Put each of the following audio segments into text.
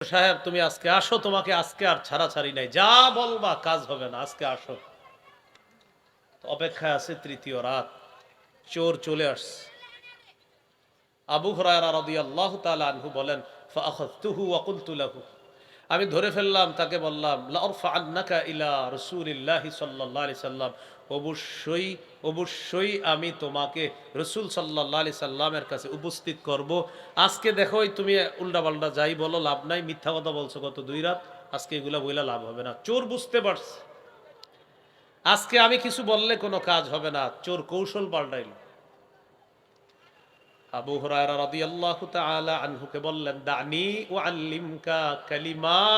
সাহেব তুমি আজকে আসো, তোমাকে আজকে আর ছাড়াছাড়ি নাই, যা বলবা কাজ হবে না, আজকে আসো। অপেক্ষায় আছে তৃতীয় রাত, চোর চলে আসছে। আবু হুরায়রা রাদিয়াল্লাহু তাআলা আনহু বলেন, ফাআখাযতুহু ওয়া কুলতু লাহু, আমি ধরে ফেললাম, তাকে বললাম, লা আরফাআন্নাকা ইলা রাসূলিল্লাহি সাল্লাল্লাহু আলাইহি সাল্লাম, অবশ্যই অবশ্যই আমি তোমাকে রাসূল সাল্লাল্লাহু আলাইহি সাল্লামের কাছে উপস্থিত করব। আজকে দেখো তুমি উল্টাপাল্টা যাই বলো লাভ নাই, মিথ্যা কথা বলছো গত 2 রাত, আজকে এগুলা বইলা লাভ হবে না। চোর বুঝতে পারছে আজকে আমি কিছু বললে কোনো কাজ হবে না, চোর কৌশল পাল্টাইল। আবু হুরায়রা রাদিয়াল্লাহু তাআলা আনহুকে বললেন, দানি উআল্লিমকা কালিমাত।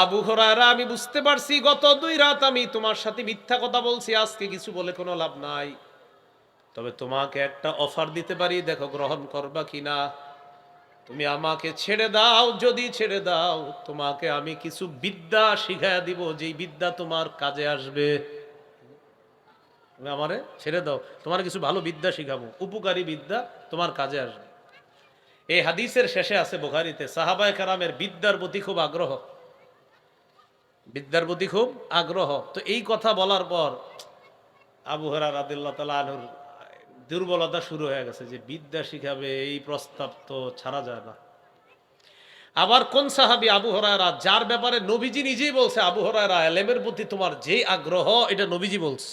আবু হুরায়রা, আমি বুঝতে পারছি গত 2 রাত আমি তোমার সাথে মিথ্যা কথা বলছি, আজকে কিছু বলে কোনো লাভ নাই। তবে তোমাকে একটা অফার দিতে পারি, দেখো গ্রহণ করবা কিনা। তুমি আমাকে ছেড়ে দাও, যদি ছেড়ে দাও তোমাকে আমি কিছু বিদ্যা শিখাইয়া দিব, যেই বিদ্যা তোমার কাজে আসবে। তুমি আমারে ছেড়ে দাও, তোমার কিছু ভালো বিদ্যা শিখাবো, উপকারী বিদ্যা তোমার কাজে আসবে। এই হাদিসের শেষে আছে বুখারীতে, সাহাবায়ে কেরামের বিদ্যার প্রতি খুব আগ্রহ, বিদ্যার প্রতি খুব আগ্রহ। তো এই কথা বলার পর আবু হুরায়রা রাদিয়াল্লাহু তাআলা আনহুর দুর্বলতা শুরু হয়ে গেছে, যে বিদ্যা শিখাবে, এই প্রস্তাব তো ছাড়া যায় না। আবার কোন সাহাবী আবু হুরায়রা, যার ব্যাপারে নবীজি নিজেই বলছে, আবু হুরায়রা ইলমের প্রতি তোমার যে আগ্রহ, এটা নবীজি বলছে।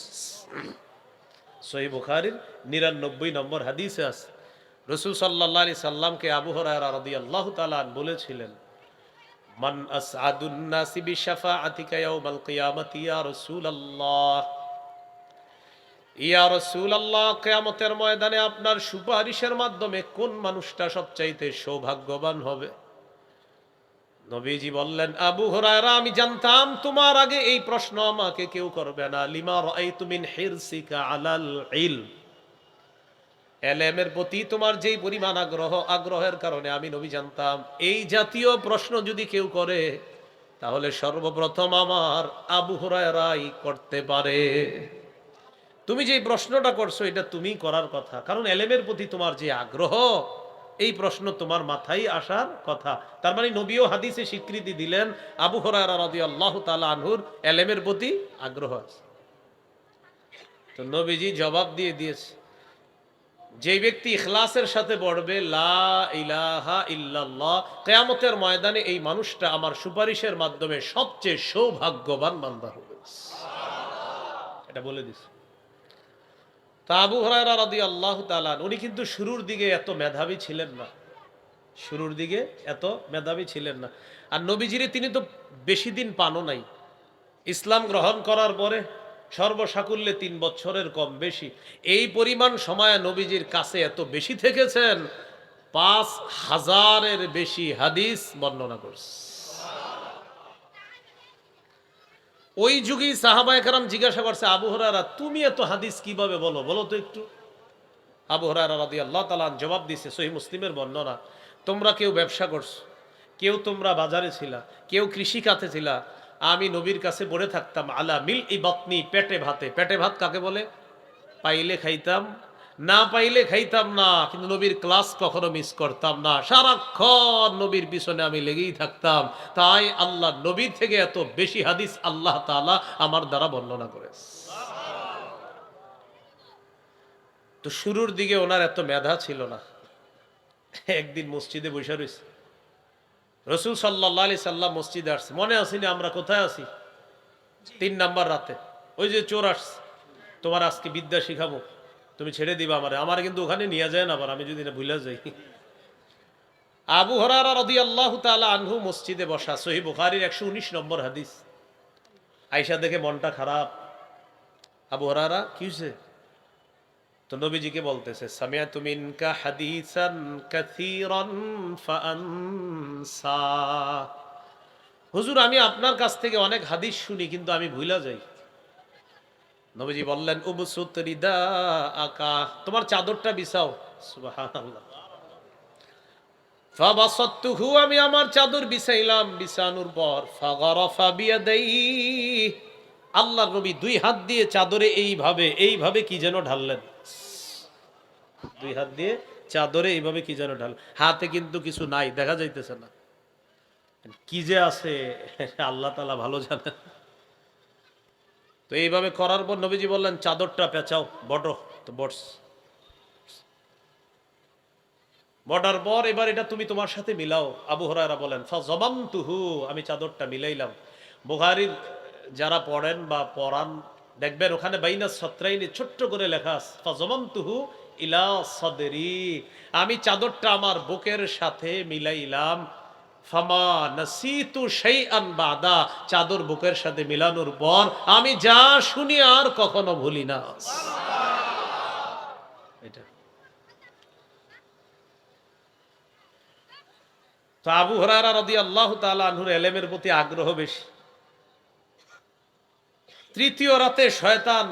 সহিহ বুখারীর 99 নম্বর হাদিসে আছে, রাসূল সাল্লাল্লাহু আলাইহি সাল্লামকে আবু হুরায়রা রাদিয়াল্লাহু তাআলা বলেছিলেন, মান আসআদুন নাসি বিশাফাআতিকা ইয়াউমাল কিয়ামাতি ইয়া রাসূলুল্লাহ, ইয়া রাসূলুল্লাহ, কিয়ামতের ময়দানে আপনার সুপারিশের মাধ্যমে কোন মানুষটা সবচাইতে সৌভাগ্যবান হবে? নবীজি বললেন, আবু হুরায়রা, আমি জানতাম তোমার আগে এই প্রশ্ন আমাকে কেউ করবে না। লিমা রাআইতু মিন হিরসিকা আলাল ইলম, ইলমের প্রতি তোমার যেই পরিমাণ আগ্রহের কারণে আমি নবী জানতাম এই জাতীয় প্রশ্ন যদি কেউ করে, তাহলে সর্বপ্রথম আমার আবু হুরায়রাই করতে পারে। তুমি যে প্রশ্নটা করছো এটা তুমি করার কথা, কারণ ইলমের প্রতি তোমার যে আগ্রহ, এই প্রশ্ন তোমার মাথায় আসার কথা। তার মানে নবীও হাদিসে স্বীকৃতি দিলেন আবু হুরায়রা রাদিয়াল্লাহু তাআলা আনহুর ইলমের প্রতি আগ্রহ আছে। তো নবীজি জবাব দিয়ে দিয়েছে, যে ব্যক্তি ইখলাসের সাথে পড়বে লা ইলাহা ইল্লাল্লাহ, কিয়ামতের ময়দানে এই মানুষটা আমার সুপারিশের মাধ্যমে সবচেয়ে সৌভাগ্যবান বান্দা হবে। এটা বলে দিছে। তা আবু হুরায়রা রাদিয়াল্লাহু তাআলা, উনি কিন্তু শুরুর দিকে এত মেধাবী ছিলেন না, শুরুর দিকে এত মেধাবী ছিলেন না। আর নবীজিরে তিনি তো বেশি দিন পানও নাই, ইসলাম গ্রহণ করার পরে সর্বসাকুল্যে 3 বছরের কম বেশি, এই পরিমাণ সময় নবীজির কাছে এত বেশি থেকেছেন, 5000-এর বেশি হাদিস বর্ণনা করছে। ওই যুগেই সাহাবায়ে কেরাম জিজ্ঞাসা করছে, আবু হুরায়রা তুমি এত হাদিস কিভাবে বলো, বলো তো একটু। আবু হুরায়রা রাদিয়াল্লাহু তাআলা জবাব দিছে, সহিহ মুসলিমের বর্ণনা, তোমরা কেউ ব্যবসা করছো, কেউ তোমরা বাজারে ছিলা, কেউ কৃষি খাতে ছিলা, আমি নবীর কাছে পড়ে থাকতাম আলা মিল ই বাতনি, পেটে ভাতে। পেটে ভাত কাকে বলে? পাইলে খাইতাম, না পাইলে খাইতাম না, কিন্তু নবীর ক্লাস কখনো মিস করতাম না, সারাক্ষণ নবীর পিছনে আমি লেগেই থাকতাম। তাই আল্লাহ নবীর থেকে এত বেশি হাদিস আল্লাহ তাআলা আমার দ্বারা বর্ণনা করেছে। তো শুরুর দিকে ওনার এত মেধা ছিল না। একদিন মসজিদে বসে রয়েছে, রাসূল সাল্লাল্লাহু আলাইহি সাল্লাম মসজিদে আসছে, মনে আসেনি আমরা কোথায় আছি? 3 নাম্বার রাতে ওই যে চোর আসছে, তোমার আজকে বিদ্যা শিখাবো, তুমি ছেড়ে দিবা আমারে, আমার কিন্তু ওখানে নিয়ে যায় না, আবার আমি যদি না ভুলে যাই। আবু হুরায়রা রাদিয়াল্লাহু তাআলা আনহু মসজিদে বসা, সহিহ বুখারীর 119 নম্বর হাদিস। আয়েশা দেখে মনটা খারাপ, আবু হুরায়রা কি হইছে? তো নবীজিকে বলতেছে, সামিআতু মিনকা হাদিসান কাসীরান ফাআনসা, হুজুর আমি আপনার কাছ থেকে অনেক হাদিস শুনি, কিন্তু আমি ভুলা যাই। নবীজি বললেন, উবসুত রিদাআকা, তোমার চাদরটা বিছাও। সুবহানাল্লাহ। ফাবাসাততুহু, আমি আমার চাদর বিছাইলাম, বিছানোর পর ফাগারাফা বিয়াদাইহি, আল্লাহর নবী 2 হাত দিয়ে চাদরে এইভাবে এইভাবে কি যেন ঢাললেন, দুই হাত দিয়ে চাদরে এইভাবে কি যেন ঢাল, হাতে কিন্তু কিছু নাই, দেখা যাইতেছে না, কি যে আছে আল্লাহ তাআলা ভালো জানেন। তো এইভাবে করার পর নবীজি বললেন চাদরটা পেঁচাও, বড় তো বটস, বটার পর এবার এটা তুমি তোমার সাথে মিলাও। আবু হুরায়রা বলেন ফাযামামতুহু, আমি চাদরটা মিলাইলাম। বুখারীর যারা পড়েন বা পড়ান দেখবেন ওখানে বাইনা সত্রাইনি ছোট্ট করে লেখা আছে ফাযামামতুহু ইলা সাদরি, আমি চাদরটা আমার বুকের সাথে মিলাইলাম। ফামা নাসিতু শাইআন বাদা, চাদর বুকের সাথে মিলানোর পর আমি যা শুনি আর কখনো ভুলি না। এটা তো আবু হুরায়রা রাদিয়াল্লাহু তাআলা আনহুর ইলমের প্রতি আগ্রহ বেশি। তৃতীয় রাতে শয়তান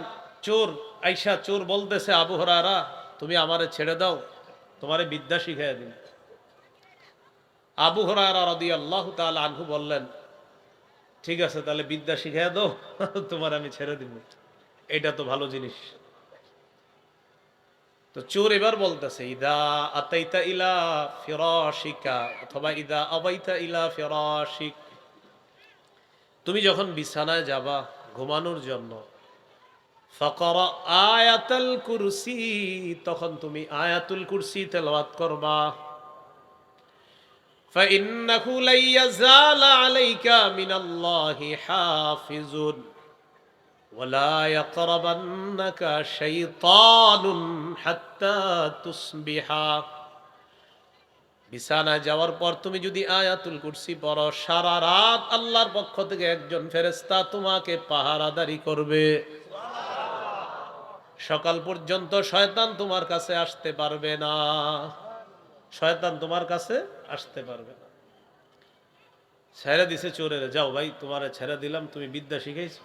চোর আইসা চোর বলতেছে আবু হুরায়রা তুমি আমারে ছেড়ে দাও, তোমারে বিদ্যা শিখাইয়া দিন। আবু হুরায়রা রাদিয়াল্লাহু তাআলা আনহু বললেন ঠিক আছে তাহলে বিদ্যা শিখাইয়া দাও, তোমার আমি ছেড়ে দিব, এটা তো ভালো জিনিস। তো চোর এবার বলতেছে ইদা আতাইতা ইলা ফিরাশিকা অথবা ইদা আবাইতা ইলা ফিরাশিক, তুমি যখন বিছানায় যাবা ঘুমানোর জন্য, ফাকরা আয়াতুল কুরসি, তখন তুমি আয়াতুল কুরসি তেলাওয়াত করবা। ফাইন্নাহু লা ইয়াজালা আলাইকা মিনাল্লাহি হাফিজুন ওয়ালা ইয়াকরাবান্নাকা শাইতানুন হাত্তা তুসবিহা, বিছানায় যাওয়ার পর তুমি যদি আয়াতুল কুরসি পড়ো সারা রাত আল্লাহর পক্ষ থেকে একজন ফেরেশতা তোমাকে পাহারাদারি করবে, সকাল পর্যন্ত শয়তান তোমার কাছে আসতে পারবে না, শয়তান তোমার কাছে আসতে পারবে না। ছেড়ে দিছে চোরের, যাও ভাই তোমারে ছেড়ে দিলাম, তুমি বিদ্যা শিখাইছো।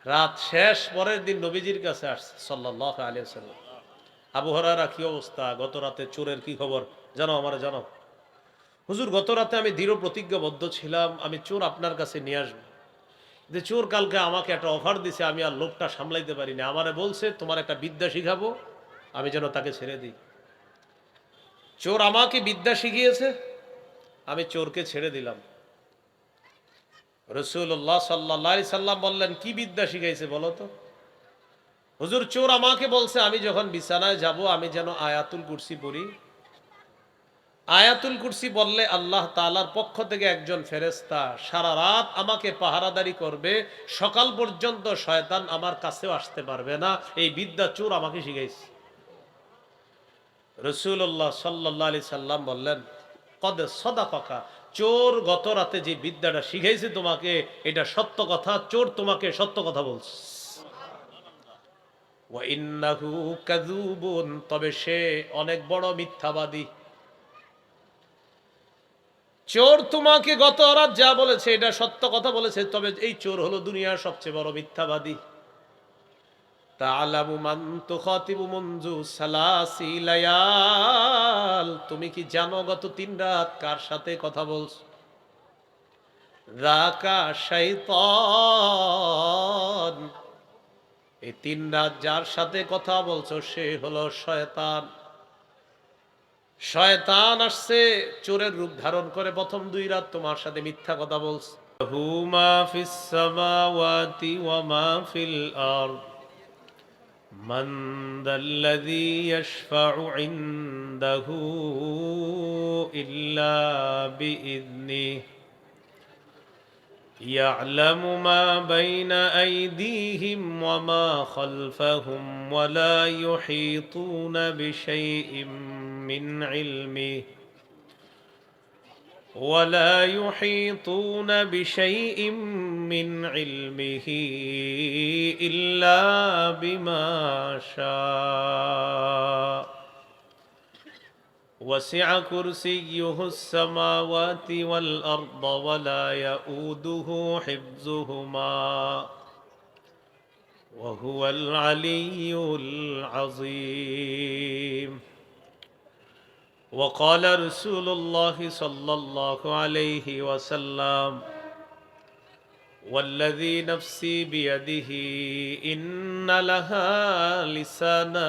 রাত শেষ, পরের দিন নবীজির কাছে আসছে সাল্লাল্লাহু আলাইহি ওয়াসাল্লাম, আবু হুরায়রা কি অবস্থা, গত রাতে চোরের কি খবর জানো, আমারে জানাও। হুজুর গত রাতে আমি দৃঢ় প্রতিজ্ঞাবদ্ধ ছিলাম আমি চোর আপনার কাছে নিয়ে আসবো, যে চোর কালকে আমাকে একটা অফার দিছে, আমি আর লোকটা সামলাইতে পারিনি, আমারে বলছে তোমার একটা বিদ্যা শিখাবো, আমি যেন তাকে ছেড়ে দিই। চোর আমাকে বিদ্যা শিখিয়েছে, আমি চোরকে ছেড়ে দিলাম। রাসূলুল্লাহ সাল্লাল্লাহু আলাইহি সাল্লাম বললেন কি বিদ্যা শিখাইছে বলো তো। হুজুর চোর আমাকে বলছে আমি যখন বিছানায় যাব আমি যেন আয়াতুল কুরসি পড়ি, আয়াতুল কুরসি বললে আল্লাহ তাআলার পক্ষ থেকে একজন ফেরেশতা সারা রাত আমাকে পাহারাদারি করবে, সকাল পর্যন্ত শয়তান আমার কাছেও আসতে পারবে না, এই বিদ্যা চোর আমাকে শিখাইছে। রাসূলুল্লাহ সাল্লাল্লাহু আলাইহি সাল্লাম বললেন কদ সাদাকাকা, চোর গত রাতে যে বিদ্যাটা শিখাইছে তোমাকে এটা সত্য কথা, চোর তোমাকে সত্য কথা বলছে। ওয়া ইন্নাহু কাযুবুন, তবে সে অনেক বড় মিথ্যাবাদী। চোর তোমাকে গত রাত যা বলেছে এটা সত্য কথা বলেছে, তবে এই চোর হলো দুনিয়ার সবচেয়ে বড় মিথ্যাবাদী। তাআলামু মান তুখাতিবু মুনযু সালাসি লায়াল, তুমি কি জানো গত 3 রাত কার সাথে কথা বলছো? যাকা শাইতান, এই 3 রাত যার সাথে কথা বলছো সে হলো শয়তান। শয়তান আসছে চোরের রূপ ধারণ করে, প্রথম 2 রাত তোমার সাথে মিথ্যা কথা বলছে। হুমা ফিস সামাওয়াতি ওয়া মা ফিল আরদ মান যাল্লাযী ইয়াশফা'ু ইনদাহু ইল্লা বিইذনিহি ইয়া'লামু মা বাইনা আইদিহিম ওয়া মা খালফাহুম ওয়া লা ইউহীতুনা বিশাইইন মিন ইলমিহি ولا يحيطون بشيء من علمه إلا بما شاء وسع كرسيه السماوات والأرض ولا يؤوده حفظهما وهو العلي العظيم وقال رسول الله صلى الله عليه وسلم والذي نفسي بيده إن لها لسانا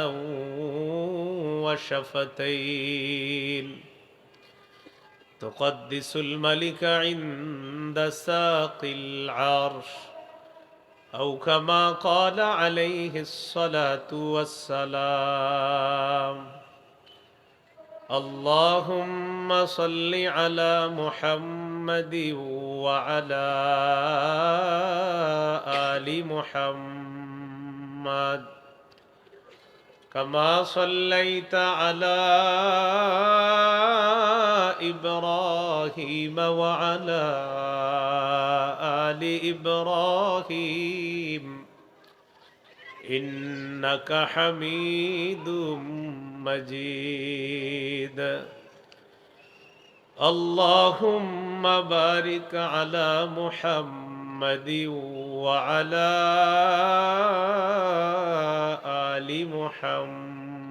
وشفتين تقدس الملك عند ساق العرش أو كما قال عليه الصلاة والسلام اللهم صل على محمد وعلى آل محمد كما صليت على إبراهيم وعلى آل إبراهيم إنك حميد مجيد اللهم بارك على محمد وعلى آل محمد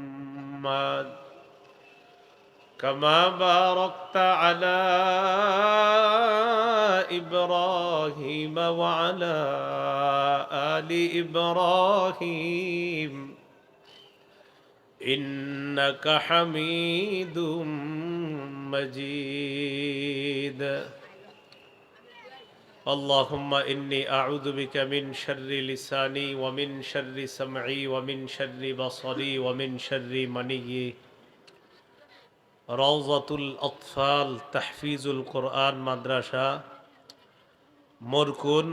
كما باركت على إبراهيم وعلى آل إبراهيم إنك حميد مجيد اللهم إني أعوذ بك من شر لساني ومن شر سمعي ومن شر بصري ومن شر مني রওজাতুল আতফাল তাহফিজুল কোরআন মাদ্রাসা মোরকুন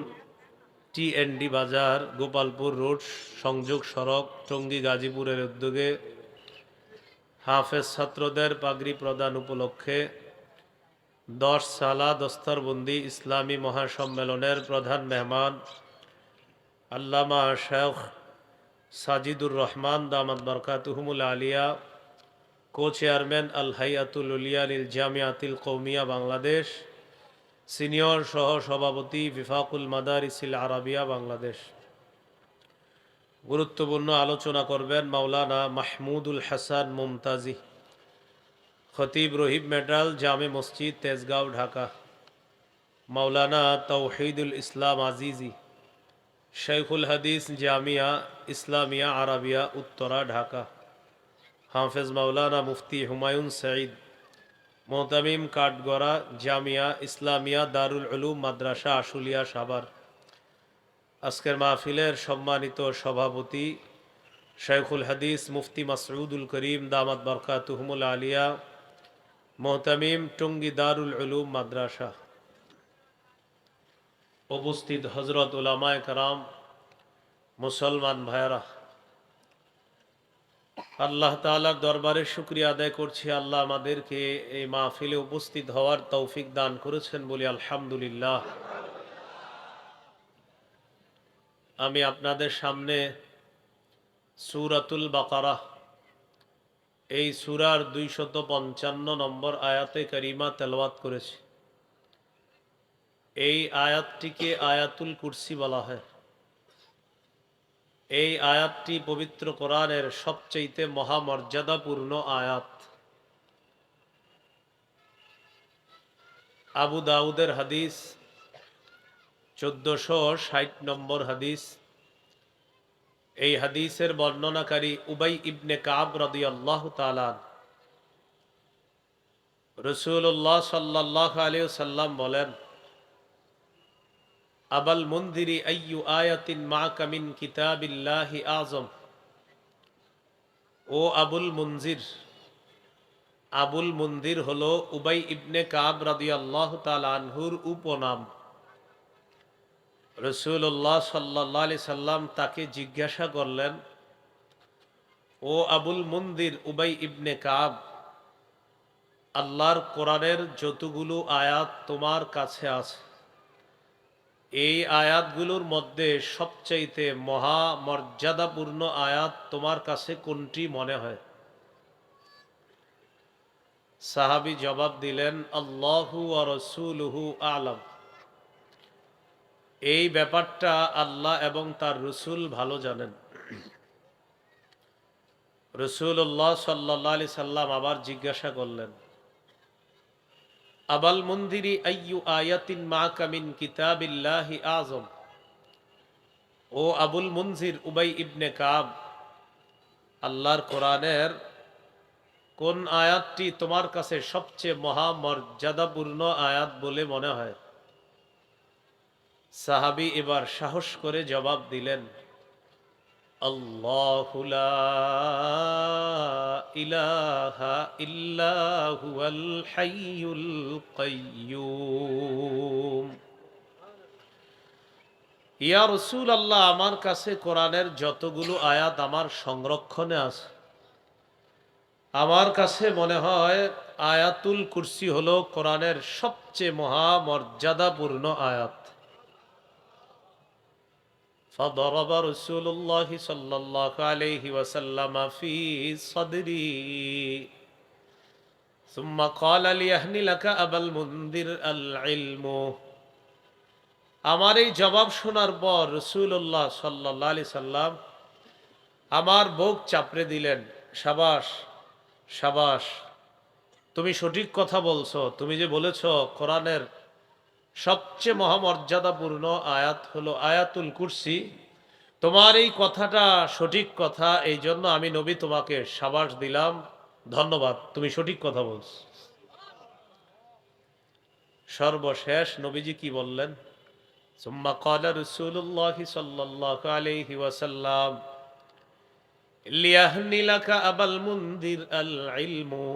TND বাজার গোপালপুর রোড সংযোগ সড়ক টঙ্গী গাজীপুরের উদ্যোগে হাফেজ ছাত্রদের পাগড়ি প্রদান উপলক্ষে 10 সালা দস্তরবন্দি ইসলামী মহাসম্মেলনের প্রধান মেহমান আল্লামা শেখ সাজিদুর রহমান দামাত বরকাতুহুমুল আলিয়া কো চেয়ারম্যান আল হাইয়াতুল উলিয়া লিল জামিয়াতিল কৌমিয়া বাংলাদেশ, সিনিয়র সহ সভাপতি বিফাকুল মাদারিসিল আরাবিয়া বাংলাদেশ। গুরুত্বপূর্ণ আলোচনা করবেন মাওলানা মাহমুদুল হাসান মুমতাজি, খতিব রহিব মেডাল জামে মসজিদ তেজগাঁও ঢাকা। মাওলানা তৌহিদুল ইসলাম আজিজি, শেখুল হাদিস জামিয়া ইসলামিয়া আরাবিয়া উত্তরা ঢাকা। হাফেজ মাওলানা মুফতি হুমায়ুন সঈদ, মোহতামিম কাঠগড়া জামিয়া ইসলামিয়া দারুল উলুম মাদ্রাসা আশুলিয়া সাভার। আজকের মাহফিলের সম্মানিত সভাপতি শেখুল হাদিস মুফতি মাসউদুল করিম দামাত বরকাতুহুমুল আলিয়া, মোহতামিম টঙ্গী দারুল উলুম মাদ্রাসা। উপস্থিত হজরত উলামায়ে কেরাম, মুসলমান ভাইরা, আল্লাহ তাআলার দরবারে শুকরিয়া আদায় করছি। আল্লাহ আমাদেরকে এই মাহফিলে উপস্থিত হওয়ার তৌফিক দান করেছেন বলি আলহামদুলিল্লাহ। আমি আপনাদের সামনে সূরাতুল বাকারা, এই সূরার 255 নম্বর আয়াতে কারিমা তেলাওয়াত করেছি। এই আয়াতটিকে আয়াতুল কুরসি বলা হয়। এই আয়াতটি পবিত্র কোরআনের সবচেয়ে মহামর্যাদাপূর্ণ আয়াত। আবু দাউদের হাদিস 1460 নম্বর হাদিস। এই হাদিসের বর্ণনাকারী উবাই ইবনে কাব রাদিয়াল্লাহু তাআলা, রাসূলুল্লাহ সাল্লাল্লাহু আলাইহি ওয়াসাল্লাম বলেন, আবাল মুনজিরি আইয়ু আয়াতিন মাআকা মিন কিতাবিল্লাহি আযম। ও আবুল মুনজির, আবুল মুনজির হলো উবাই ইবনে কাব রাদিয়াল্লাহু তাআলা আনহুর উপনাম। রাসূলুল্লাহ সাল্লাল্লাহু আলাইহি সাল্লাম তাকে জিজ্ঞাসা করলেন, ও আবুল মুনজির উবাই ইবনে কাব, আল্লাহর কোরআনের যতগুলো আয়াত তোমার কাছে আছে, এই আয়াতগুলোর মধ্যে সবচাইতে মহামর্যাদাপূর্ণ আয়াত তোমার কাছে কোনটি মনে হয়? সাহাবী জবাব দিলেন, আল্লাহু ওয়া রাসূলুহু আ'লাম। এই ব্যাপারটা আল্লাহ এবং তার রসুল ভালো জানেন। রাসূলুল্লাহ সাল্লাল্লাহু আলাইহি সাল্লাম আবার জিজ্ঞাসা করলেন, আবাল মুনজিরি আইয়ু আয়াতিন মাআকা মিন কিতাবিল্লাহি আযম। ও আবুল মুনজির উবাই ইবনে কাব, আল্লাহর কোরআনের কোন আয়াতটি তোমার কাছে সবচেয়ে মহামর্যাদাপূর্ণ আয়াত বলে মনে হয়? সাহাবী এবার সাহস করে জবাব দিলেন, আল্লাহু লা ইলাহা ইল্লা হুয়াল হাইয়ুল কাইয়্যুম। ইয়া রাসূলুল্লাহ, আমার কাছে কোরআনের যতগুলো আয়াত আমার সংরক্ষণে আছে, আমার কাছে মনে হয় আয়াতুল কুরসি হলো কোরআনের সবচেয়ে মহামর্যাদাপূর্ণ আয়াত। فضرب رسول الله صلى الله عليه وسلم في صدري ثم قال ليهن لك أبا المنذر العلم। আমার এই জবাব শোনার পর রাসূলুল্লাহ সাল্লাল্লাহু আলাইহি সাল্লাম আমার বুক চাপড়ে দিলেন, শাবাশ শাবাশ, তুমি সঠিক কথা বলছো। তুমি যে বলেছো কোরআনের সবচেয়ে মহামর্যাদাপূর্ণ আয়াত হলো আয়াতুল কুরসি, তোমার এই কথাটা সঠিক কথা, এই জন্য আমি নবী তোমাকে শাবাশ দিলাম, ধন্যবাদ, তুমি সঠিক কথা বলছো। সর্বশেষ নবীজি কি বললেন? সুম্মা ক্বালা রাসূলুল্লাহ সাল্লাল্লাহু আলাইহি ওয়াসাল্লাম লিয়াহনি লাকা আবাল মুনদির আল ইলমু।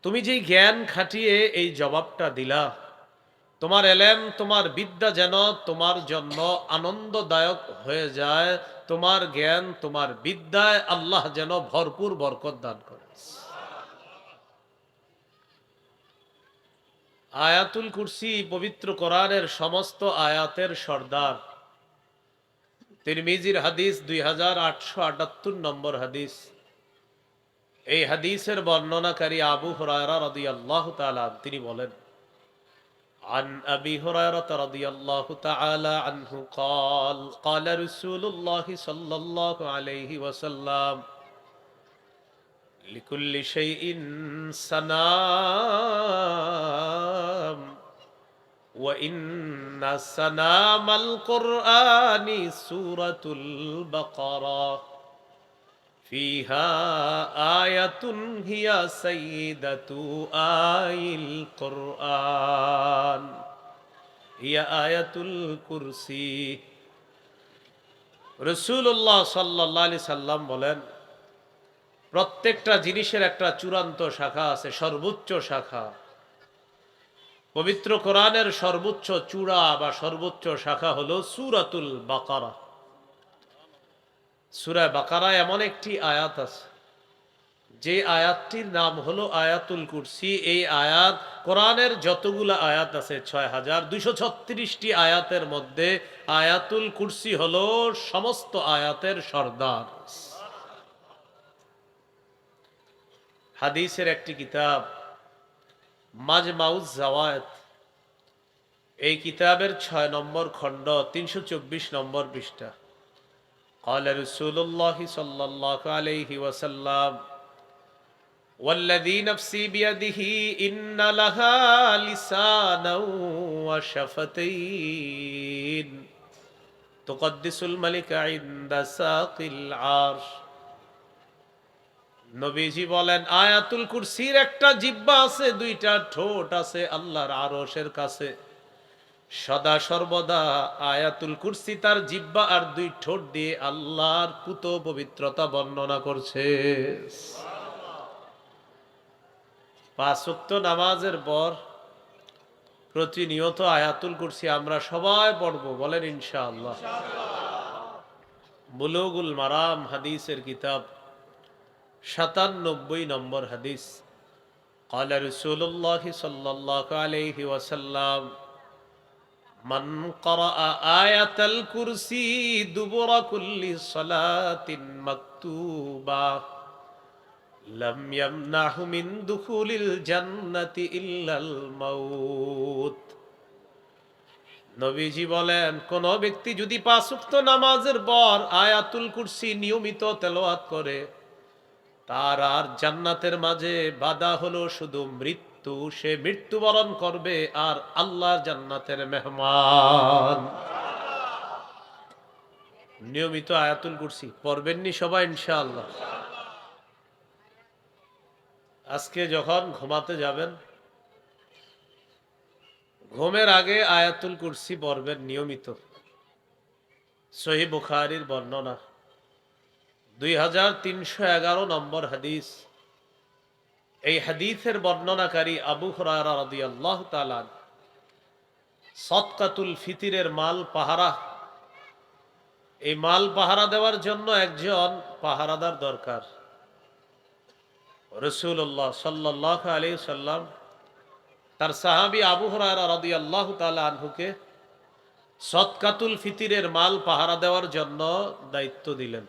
তুমি যেই জ্ঞান খাটিয়ে এই জবাবটা দিলা, তোমার এলেম, তোমার বিদ্যা যেন তোমার জন্য আনন্দদায়ক হয়ে যায়, তোমার জ্ঞান, তোমার বিদ্যায় আল্লাহ যেন ভরপুর বরকত দান করে। আয়াতুল কুরসি পবিত্র কোরআনের সমস্ত আয়াতের সর্দার। তিরমিজির হাদিস 2878 নম্বর হাদিস। এই হাদিসের বর্ণনাকারী আবু হুরায়রা রাদিয়াল্লাহু তাআলা তিনি বলেন, عن أبي هريرة رضي الله تعالى عنه قال قال رسول الله صلى الله عليه وسلم لكل شيء سنام وإن سنام القرآن سورة البقرة فيها آية هي سيدة آي القرآن هي آية الكرسي। রাসূলুল্লাহ সাল্লাল্লাহু আলাইহি সাল্লাম বলেন, প্রত্যেকটা জিনিসের একটা চূড়ান্ত শাখা আছে, সর্বোচ্চ শাখা। পবিত্র কোরআনের সর্বোচ্চ চূড়া বা সর্বোচ্চ শাখা হলো সূরাতুল বাকারা। সূরা বাকারা এমন একটি আয়াত আছে, যে আয়াতটির নাম হলো আয়াতুল কুরসি। এই আয়াত কোরআনের যতগুলো আয়াত আছে 6236টি আয়াতের মধ্যে আয়াতুল কুরসি হলো সমস্ত আয়াতের সর্দার। হাদিসের একটি কিতাব মাজমাউজ জাওয়ায়েদ, এই কিতাবের 6 নম্বর খণ্ড 324 নম্বর পৃষ্ঠা। قال رسول الله صلى الله عليه وسلم والذي نفسي بيده إن لها لسانا وشفتين تقدس الملك عند ساق العرش। নবীজি বলেন, আয়াতুল কুরসির একটা জিহ্বা আছে, দুইটা ঠোঁট আছে আল্লাহর আরশের কাছে। সদা সর্বদা আয়াতুল কুরসি তার জিহ্বা আর দুই ঠোঁট দিয়ে আল্লাহর পুত পবিত্রতা বর্ণনা করছে। 5 ওয়াক্ত নামাজের পর প্রতিনিয়ত আয়াতুল কুরসি আমরা সবাই পড়ব, বলেন ইনশাআল্লাহ। বুলুগুল মারাম হাদিসের কিতাব 97 নম্বর হাদিস। قال رسول الله صلى الله عليه وسلم من قرأ آية الكرسي دبر كل صلاة مكتوبة لم يمنعه من دخول الجنة إلا الموت। নবীজি বলেন, কোন ব্যক্তি যদি 5 ওয়াক্ত নামাজের পর আয়াতুল কুরসি নিয়মিত তেলাওয়াত করে, তার আর জান্নাতের মাঝে বাধা হলো শুধু মৃত্যু। সে মৃত্যুবরণ করবে আর আল্লাহর জান্নাতের মেহমান। নিয়মিত আয়াতুল কুরসি পড়বেননি সবাই ইনশাআল্লাহ। আজকে যখন ঘুমাতে যাবেন, ঘুমের আগে আয়াতুল কুরসি পড়বেন নিয়মিত। সহিহ বুখারীর বর্ণনা, 2311 নম্বর হাদিস। এই হাদিসের বর্ণনাকারী আবু হুরায়রা রাদিয়াল্লাহু তাআলা সদকাতুল ফিতরের মাল পাহারা, এই মাল পাহারা দেওয়ার জন্য একজন পাহারাদার দরকার। রাসূলুল্লাহ সাল্লাল্লাহু আলাইহি সাল্লাম তার সাহাবী আবু হুরায়রা রাদিয়াল্লাহু তাআলা আনহুকে সদকাতুল ফিতরের মাল পাহারা দেওয়ার জন্য দায়িত্ব দিলেন।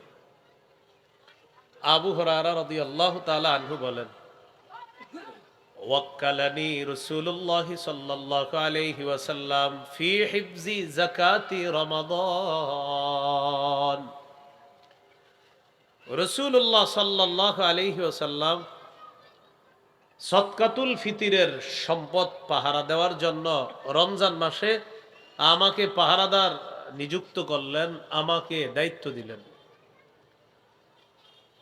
আবু হুরায়রা রাদিয়াল্লাহু তাআলা আনহু বলেন, ওয়াক্কালানি রাসূলুল্লাহ সাল্লাল্লাহু আলাইহি ওয়াসাল্লাম ফি হিফজি যাকাতি রমাদান। রাসূলুল্লাহ সাল্লাল্লাহু আলাইহি ওয়াসাল্লাম সদকাতুল ফিতরের সম্পদ পাহারা দেওয়ার জন্য রমজান মাসে আমাকে পাহারাদার নিযুক্ত করলেন, আমাকে দায়িত্ব দিলেন।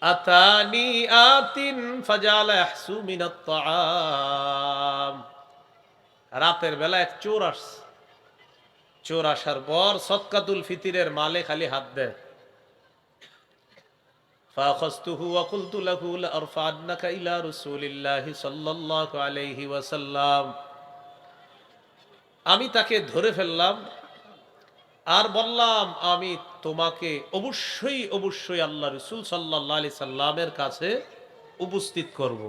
আতানি আতিন ফাজালা ইয়াহসু মিনাত তাআম। রাতের বেলা এক চোর আসছে। চোর আসার পর সদকাতুল ফিতরের মালে খালি হাত দেয়। ফাখাযতুহু ওয়া কুলতু লাহু লা আরফা'ন্নাকা ইলা রাসূলিল্লাহি সাল্লাল্লাহু আলাইহি ওয়াসাল্লাম। আমি তাকে ধরে ফেললাম আর বললাম, আমি তোমাকে অবশ্যই অবশ্যই আল্লাহ রাসূল সাল্লাল্লাহু আলাইহি সাল্লামের কাছে উপস্থিত করব।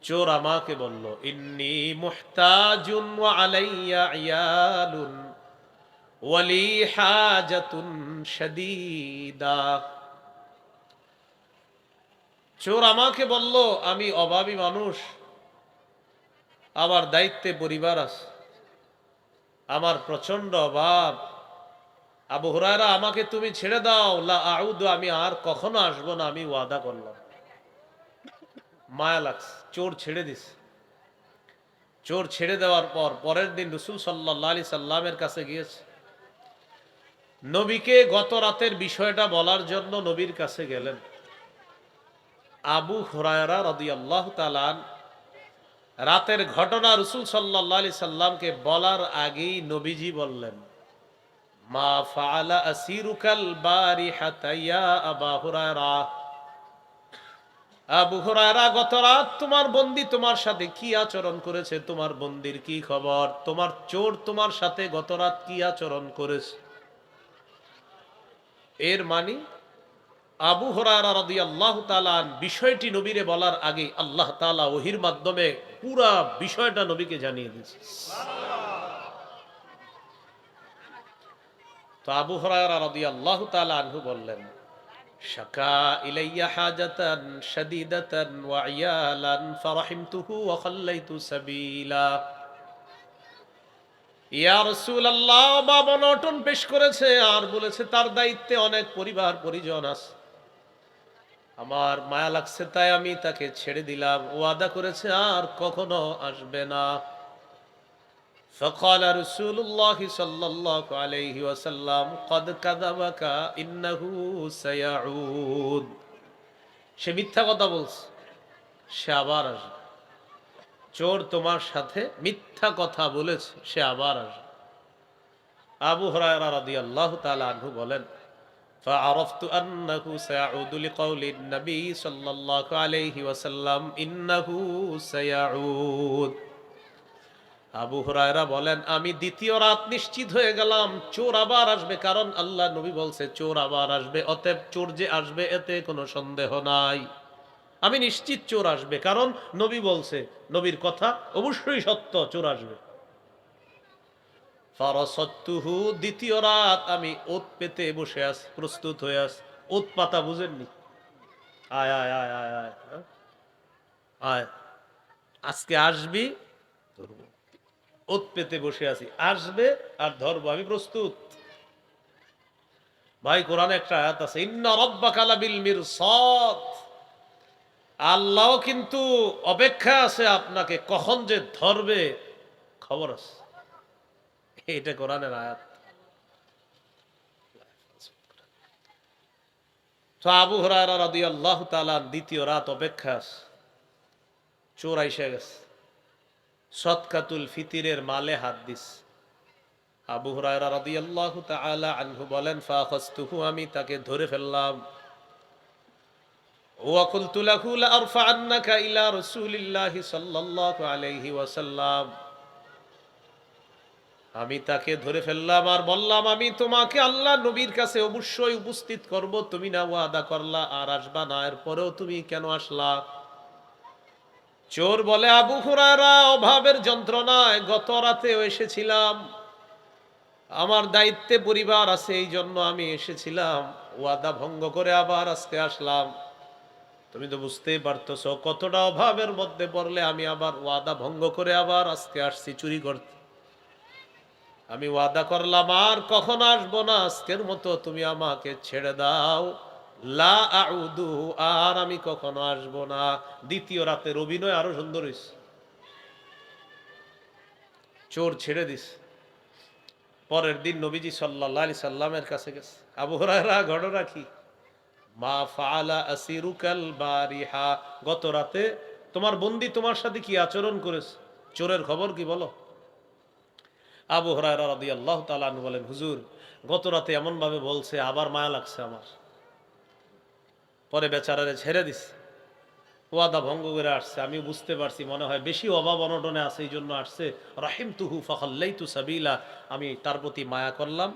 চোর আমাকে বলল, ইন্নী মুহতাজুন ওয়া আলাইয়া ইয়ালুন ওয়া লি হাজাতুন শাদীদা। চোর আমাকে বলল, আমি অভাবী মানুষ, আমার দায়িত্বে পরিবার আছে, আমার প্রচন্ড অভাব। আবু হুরায়রা, আমাকে তুমি ছেড়ে দাও, লা আউদু, আমি আর কখনো আসবো না, আমি ওয়াদা করলাম। মায়া লাগছে, চোর ছেড়ে দিছে। চোর ছেড়ে দেওয়ার পর পরের দিন রাসূল সাল্লাল্লাহু আলাইহি সাল্লামের কাছে গিয়েছে। নবীকে গত রাতের বিষয়টা বলার জন্য নবীর কাছে গেলেন। আবু হুরায়রা রাদিয়াল্লাহু তাআলা রাতের ঘটনা রাসূল সাল্লাল্লাহু আলাইহি সাল্লামকে বলার আগেই নবীজি বললেন, মা ফাআলা আসিরুকাল বারিহাতা ইয়া আবু হুরায়রা। আবু হুরায়রা, গত রাত তোমার বন্দী তোমার সাথে কি আচরণ করেছে? তোমার বন্দীর কি খবর? তোমার চোর তোমার সাথে গত রাত কি আচরণ করেছে? এর মানে আবু হুরায়রা রাদিয়াল্লাহু তাআলা বিষয়টি নবীরে বলার আগে আল্লাহ তাআলা ওহীর মাধ্যমে পুরা বিষয়টা নবীকে জানিয়ে দিয়েছে। তো আবু হুরায়রা রাদিয়াল্লাহু তাআলা আনহু বললেন, শাকা ইলাইয়া হাজাতান শাদীদাতান ওয়া ইয়ালান ফারাহিমতুহু ওয়া খাল্লাইতু সাবিলা। ইয়া রাসূলুল্লাহ, বাবা নটন পেশ করেছে আর বলেছে তার দায়িত্বে অনেক পরিবার পরিজন আছে, আমার মায়া লাগছে তাই আমি তাকে ছেড়ে দিলাম, ওয়াদা করেছে আর কখনো আসবে না। فقال رسول الله صلى الله عليه وسلم قد كذبك إنه سيعود। সে মিথ্যা কথা বলছে, সে আবার আসবে। চোর তোমার সাথে মিথ্যা কথা বলেছে, সে আবার আসবে। আবু হুরায়রা রাদিয়াল্লাহু তাআলা আনহু বলেন, فعرفت أنه سيعود لقول النبي صلى الله عليه وسلم إنه سيعود। আবু হুরায়রা বলেন, আমি দ্বিতীয় রাত নিশ্চিত হয়ে গেলাম চোর আবার আসবে, কারণ আল্লাহ নবী বলছে চোর আবার আসবে, অতএব চোর যে আসবে এতে কোনো সন্দেহ নাই। আমি নিশ্চিত চোর আসবে, কারণ নবী বলছে, নবীর কথা অবশ্যই সত্য, চোর আসবে। ফারাসাতুহু, দ্বিতীয় রাত আমি ওত পেতে বসে আছি, প্রস্তুত হয়ে আছি। ওত পাতা বুঝেননি? আয় আয় আয় আয় আয় আয়, আজকে আসবি, ধরবো। ওত পেতে বসে আছি, আসবে আর ধরবো, আমি প্রস্তুত। ভাই, কোরআনে একটা আয়াত আছে, ইন্না রাব্বাকা লাবিল মিরসাদ। আল্লাহ কিন্তু অপেক্ষা আছে আপনাকে, কখন যে ধরবে খবর আছে। এটা কোরআনের আয়াত। তো আবু হুরায়রা রাদিয়াল্লাহু তাআলা দ্বিতীয় রাত অপেক্ষা আছে। চোর আইসা গেছে, সদকাতুল ফিতিরের মালে হাত দিস। আবু হুরায়রা রাদিয়াল্লাহু তাআলা আনহু বলেন, ফাখাসতুহু, আমি তাকে ধরে ফেললাম। ওয়া কুলতু লাহু লা আরফা'আন্নাকা ইলা রাসূলিল্লাহি সাল্লাল্লাহু আলাইহি ওয়াসাল্লাম, আমি তাকে ধরে ফেললাম আর বললাম, আমি তোমাকে আল্লাহ নবীর কাছে অবশ্যই উপস্থিত করব, তুমি না ওয়াদা করলা আর আসবা না, এরপরেও তুমি কেন আসলা? চোর বলে, আবু হুরায়রা, অভাবের যন্ত্রণায় গত রাতেও এসেছিলাম, আমার দায়িত্বে পরিবার আছে, এই জন্য আমি এসেছিলাম, ওয়াদা ভঙ্গ করে আবার আজকে আসলাম। তুমি তো বুঝতেই পারতেছো কতটা অভাবের মধ্যে পড়লে আমি আবার ওয়াদা ভঙ্গ করে আবার আজকে আসছি চুরি করতে। আমি ওয়াদা করলাম আর কখনো আসবো না, আজকের মতো তুমি আমাকে ছেড়ে দাও, লা আউদু, আর আমি কখনো আসবো না। দ্বিতীয় রাতের অভিনয় আরো সুন্দর হয়েছে, চোর ছেড়ে দিস। পরের দিন নবীজি সাল্লাল্লাহু আলাইহি সাল্লামের কাছে গেছে। আবু হুরায়রা, ঘটনা কি? মা ফাআলা আসিরুকাল বারিহা, গত রাতে তোমার বন্দী তোমার সাথে কি আচরণ করেছে? চোরের খবর কি বলো? আবু হুরায়রা রাদিয়াল্লাহু তাআলা আনহু বলেন, হুজুর, গত রাতে এমন ভাবে বলছে, আবার মায়া লাগছে আমার। পরে বেচারারে ছেড়ে দিছে, ওয়াদা ভঙ্গ করে আসছে। আমি বুঝতে পারছি মনে হয় বেশি অভাব অনটনে আছে, এই জন্য আসছে। রাহিমতুহু ফাখাল্লাইতু সাবিলা, আমি তার প্রতি মায়া করলাম,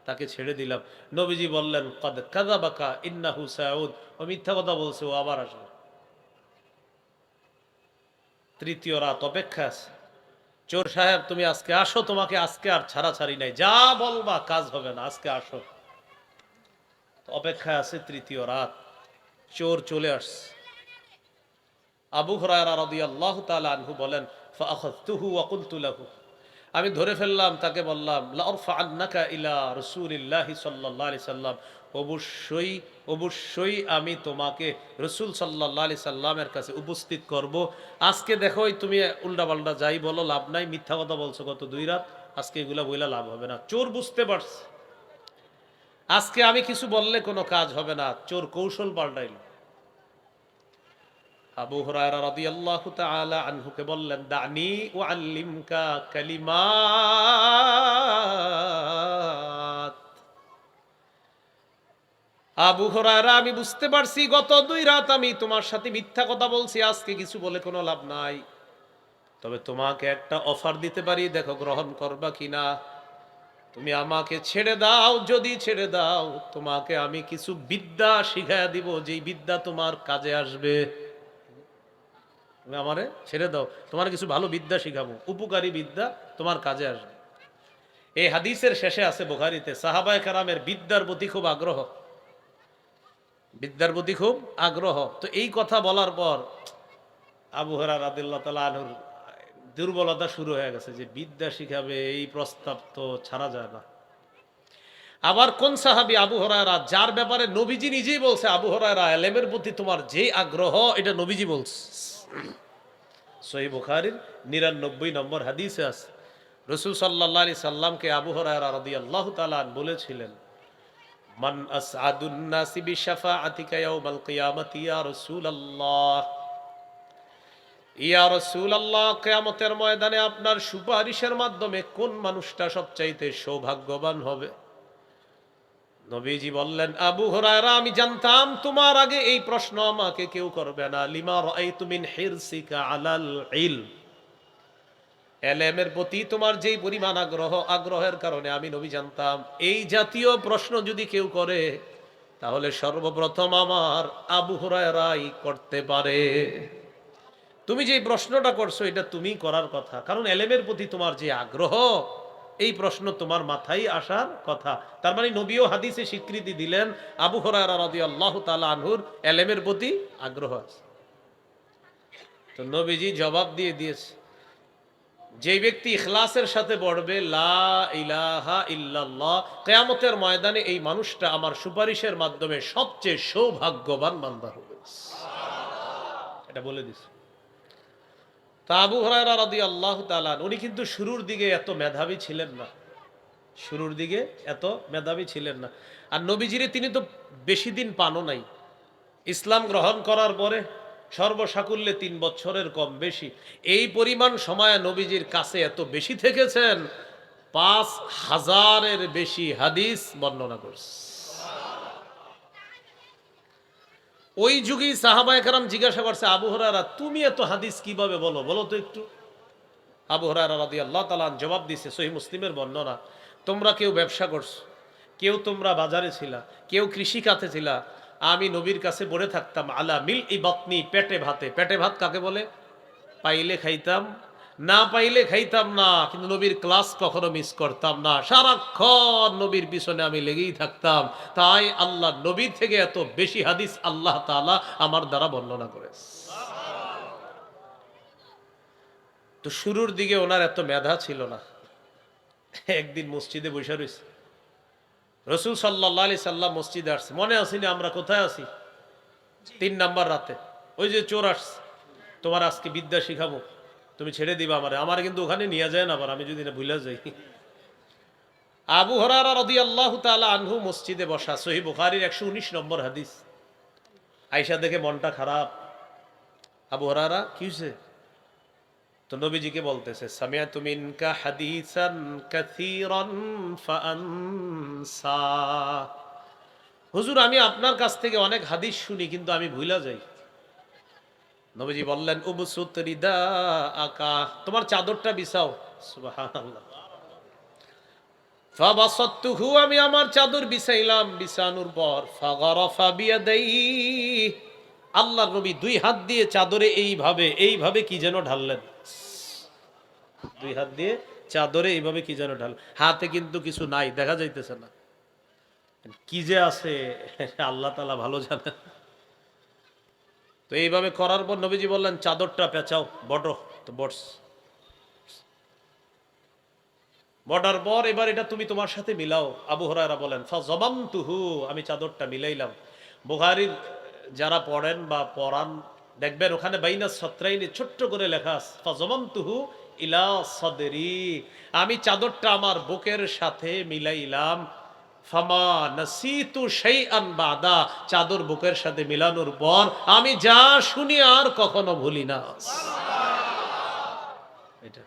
তাকে ছেড়ে দিলাম। নবীজি বললেন, কদ কাযাবাকা ইন্নাহু সাউদ, ও মিথ্যা কথা বলছে, ও আবার আসবে। তৃতীয় রাত অপেক্ষা আছে। চোর সাহেব, তুমি আজকে আসো, তোমাকে আজকে আর ছাড়াছাড়ি নাই, যা বলবা কাজ হবে না, আজকে আসো। অপেক্ষায় আছে তৃতীয় রাত, চোর চলে আসছে। আবু হুরায়রা রাদিয়াল্লাহু তাআলা আনহু বলেন, ফাআখাযতুহু ওয়া কুলতু লাহু, আমি ধরে ফেললাম, তাকে বললাম, লা আরফা'আন্নাকা ইলা রাসূলিল্লাহি সাল্লাল্লাহু আলাইহি সাল্লাম, অবশ্যই অবশ্যই আমি তোমাকে রাসূল সাল্লাল্লাহু আলাইহি সাল্লামের কাছে উপস্থিত করব। আজকে দেখো, তুমি উল্টাপাল্টা যাই বলো লাভ নাই, মিথ্যা কথা বলছো গত 2 রাত, আজকে এগুলা বইলা লাভ হবে না। চোর বুঝতে পারছে আজকে আমি কিছু বললে কোনো কাজ হবে না, চোর কৌশল পাল্টাইল। আবু হুরায়রা রাদিয়াল্লাহু তাআলা আনহুকে বললেন, দানি উআল্লিমকা কালিমাত। আবু হুরায়রা, আমি বুঝতে পারছি গত 2 রাত আমি তোমার সাথে মিথ্যা কথা বলছি, আজকে কিছু বলে কোনো লাভ নাই। তবে তোমাকে একটা অফার দিতে পারি, দেখো গ্রহণ করবা কিনা। তুমি আমাকে ছেড়ে দাও, যদি ছেড়ে দাও তোমাকে আমি কিছু বিদ্যা শিখাইয়া দিব, যেই বিদ্যা তোমার কাজে আসবে। আমারে ছেড়ে দাও, তোমার কিছু ভালো বিদ্যা শিখাবো, উপকারী বিদ্যা তোমার কাজে আসবে। এই হাদিসের শেষে আছে বুখারীতে, সাহাবায়ে কেরামের বিদ্যার প্রতি খুব আগ্রহ, বিদ্যার প্রতি খুব আগ্রহ। তো এই কথা বলার পর আবু হুরায়রা রাদিয়াল্লাহু তাআলা আনহুর দুর্বলতা শুরু হয়ে গেছে, যে বিদ্যা শিখাবে, এই প্রস্তাব তো ছাড়া যায় না। আবার কোন সাহাবী? আবু হুরায়রা, যার ব্যাপারে নবীজি নিজেই বলছে, আবু হুরায়রা, ইলমের প্রতি তোমার যে আগ্রহ, এটা নবীজি বলছে। সহিহ বুখারীর 99 নম্বর হাদিসে আছে, রাসূল সাল্লাল্লাহু আলাইহি সাল্লামকে আবু হুরায়রা রাদিয়াল্লাহু তাআলা আনহু বলেছিলেন, মান আসআদুন নাসি বিশাফাআতিকা ইয়াউমাল কিয়ামাতি ইয়া রাসূলুল্লাহ, ইয়া রাসূলুল্লাহ, কিয়ামতের ময়দানে আপনার সুপারিশের মাধ্যমে কোন মানুষটা সবচাইতে সৌভাগ্যবান হবে? নবীজি বললেন, আবু হুরায়রা, আমি জানতাম তোমার আগে এই প্রশ্ন আমাকে কেউ করবে না। লিমা রাআইতু মিন হিরসিকা আলাল ইলম, ইলমের প্রতি তোমার যেই পরিমাণ আগ্রহ, আগ্রহের কারণে আমি নবী জানতাম এই জাতীয় প্রশ্ন যদি কেউ করে, তাহলে সর্বপ্রথম আমার আবু হুরায়রাই করতে পারে। তুমি যে প্রশ্নটা করছো, এটা তুমি করার কথা, কারণ ইলমের প্রতি তোমার যে আগ্রহ, এই প্রশ্ন তোমার মাথায় আসার কথা। তার মানে নবীও হাদিসে স্বীকৃতি দিলেন আবু হুরায়রা রাদিয়াল্লাহু তাআলা আনহুর ইলমের প্রতি আগ্রহ আছে। তো নবীজি জবাব দিয়ে দিয়েছে, যে ব্যক্তি ইখলাসের সাথে পড়বে লা ইলাহা ইল্লাল্লাহ, কিয়ামতের ময়দানে এই মানুষটা আমার সুপারিশের মাধ্যমে সবচেয়ে সৌভাগ্যবান বান্দা হবে। এটা বলে দিছে। তা আবু হুরায়রা রাদিয়াল্লাহু তাআলা, উনি কিন্তু শুরুর দিকে এত মেধাবী ছিলেন না, শুরুর দিকে এত মেধাবী ছিলেন না। আর নবীজিরে তিনি তো বেশি দিন পানও নাই, ইসলাম গ্রহণ করার পরে সর্বসাকুল্যে 3 বছরের কম বেশি। এই পরিমাণ সময় নবীজির কাছে এত বেশি থেকেছেন, 5000-এর বেশি হাদিস বর্ণনা করছে। ওই যুগেই সাহাবায়ে কেরাম জিজ্ঞাসা করছে, আবু হুরায়রা তুমি এত হাদিস কিভাবে বলো, বলো তো একটু। আবু হুরায়রা রাদিয়াল্লাহু তাআলা জবাব দিছে, সহিহ মুসলিমের বর্ণনা, তোমরা কেউ ব্যবসা করছো, কেউ তোমরা বাজারে ছিলা, কেউ কৃষি খাতে ছিলা, আমি নবীর কাছে পড়ে থাকতাম আলা মিল ই বাতনি, পেটে ভাতে। পেটে ভাত কাকে বলে? পাইলে খাইতাম, না পাইলে খাইতাম না, কিন্তু নবীর ক্লাস কখনো মিস করতাম না, সারাক্ষণ নবীর পিছনে আমি লেগেই থাকতাম। তাই আল্লাহ নবীর থেকে এত বেশি হাদিস আল্লাহ তাআলা আমার দ্বারা বর্ণনা করেছে। তো শুরুর দিকে ওনার এত মেধা ছিল না। একদিন মসজিদে বসে রয়েছে, রসুল সাল্লাল্লাহু আলাইহি সাল্লাম মসজিদে আসছে, মনে আসেনি আমরা কোথায় আছি? 3 নাম্বার রাতে ওই যে চোর আসছে, তোমার আজকে বিদ্যা শিখাবো, তুমি ছেড়ে দিবা আমারে, আমার কিন্তু ওখানে নিয়ে যায় না আবার, আমি যদি না ভুলে যাই। আবু হুরায়রা রাদিয়াল্লাহু তাআলা আনহু মসজিদে বসা, সহিহ বুখারীর 119 নম্বর হাদিস। আয়েশা দেখে মনটা খারাপ, আবু হুরায়রা কি হয়েছে? তো নবীজিকে বলতেছে, সামিআতু মিনকা হাদিসান কাসীরান ফাআনসা। হুজুর আমি আপনার কাছ থেকে অনেক হাদিস শুনি, কিন্তু আমি ভুলা যাই। নবীজি বললেন, উবসুত রিদাআকা, তোমার চাদরটা বিছাও। সুবহানাল্লাহ। ফাবাসাততুহু, আমি আমার চাদর বিছাইলাম, বিছানোর পর ফাগারাফা বিয়াদাইহি, আল্লাহর নবী 2 হাত দিয়ে চাদরে এইভাবে এইভাবে কি যেন ঢাললেন। 2 হাত দিয়ে চাদরে এইভাবে কি যেন ঢাল, হাতে কিন্তু কিছু নাই, দেখা যাইতেছে না, কি যে আছে আল্লাহ তাআলা ভালো জানেন। তো এইভাবে করার পর নবীজি বললেন, চাদরটা পেঁচাও, বটো। তো বটস, বটার পর এবার এটা তুমি তোমার সাথে মিলাও। আবু হুরায়রা বলেন, ফাযামামতুহু, আমি চাদরটা মিলাইলাম। বুখারীর যারা পড়েন বা পড়ান দেখবেন ওখানে বাইনা সত্রাইনি ছোট্ট করে লেখা আছে, ফাযামামতুহু ইলা সাদরি, আমি চাদরটা আমার বুকের সাথে মিলাইলাম। ফামা নাসিতু শাইআন বাদা, চাদর বুকের সাথে মিলানোর পর আমি যা শুনি আর কখনো ভুলি না। এটা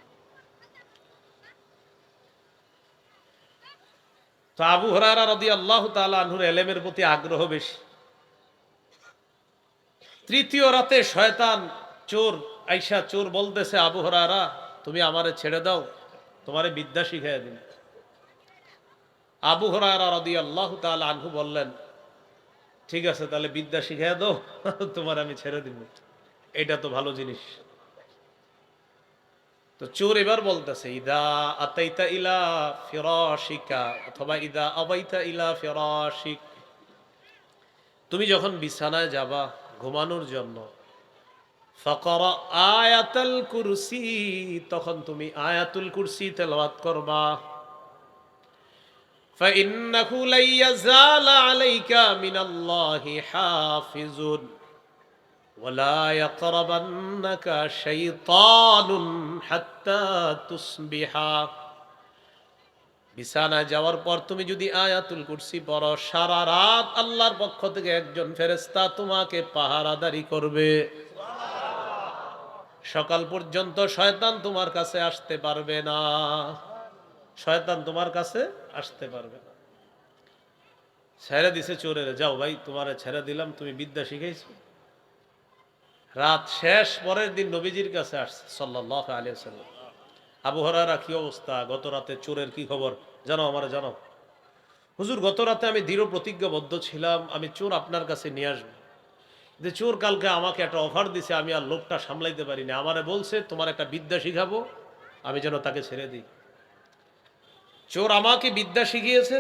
তো আবু হুরায়রা রাদিয়াল্লাহু তাআলা আনহুর ইলমের প্রতি আগ্রহ বেশি। তৃতীয় রাতে শয়তান চোর আইসা, চোর বলতেছে, আবু হুরায়রা তুমি আমারে ছেড়ে দাও, তোমারে বিদ্যা শিখাইয়া দিন। আবু হুরায়রা রাদিয়াল্লাহু তাআলা আনহু বললেন, ঠিক আছে তাহলে বিদ্যা শিখাইয়া দাও, তোমার আমি ছেড়ে দিব, এটা তো ভালো জিনিস। তো চোর এবার বলতেছে, ইদা আতাইতা ইলা ফিরাশিকা, অথবা ইদা আবাইতা ইলা ফিরাশিক, তুমি যখন বিছানায় যাবা ঘুমানোর জন্য, ফাকরা আয়াতুল কুরসি, তখন তুমি আয়াতুল কুরসি তেলাওয়াত করবা। فإنه لن يزال عليك من الله حافظ ولا يقربنك شيطان حتى تصبح। বিছানায় যাওয়ার পর তুমি যদি আয়াতুল কুরসি পড়ো, সারা রাত আল্লাহর পক্ষ থেকে একজন ফেরেশতা তোমাকে পাহারাদারি করবে, সকাল পর্যন্ত শয়তান তোমার কাছে আসতে পারবে না, শয়তান তোমার কাছে আসতে পারবে না। ছেড়ে দিছে চোরের, যাও ভাই তোমারে ছেড়ে দিলাম, তুমি বিদ্যা শিখাইছো। রাত শেষ, পরের দিন নবীজির কাছে আসছে সাল্লাল্লাহু আলাইহি ওয়াসাল্লাম, আবু হুরায়রা কি অবস্থা, গত রাতে চোরের কি খবর জানো, আমারে জানাও। হুজুর গত রাতে আমি দৃঢ় প্রতিজ্ঞাবদ্ধ ছিলাম, আমি চোর আপনার কাছে নিয়ে আসবো, যে চোর কালকে আমাকে একটা অফার দিছে, আমি আর লোকটা সামলাইতে পারিনি, আমারে বলছে তোমার একটা বিদ্যা শিখাবো, আমি যেন তাকে ছেড়ে দিই। চোর আমাকে বিদ্যা শিখিয়েছে,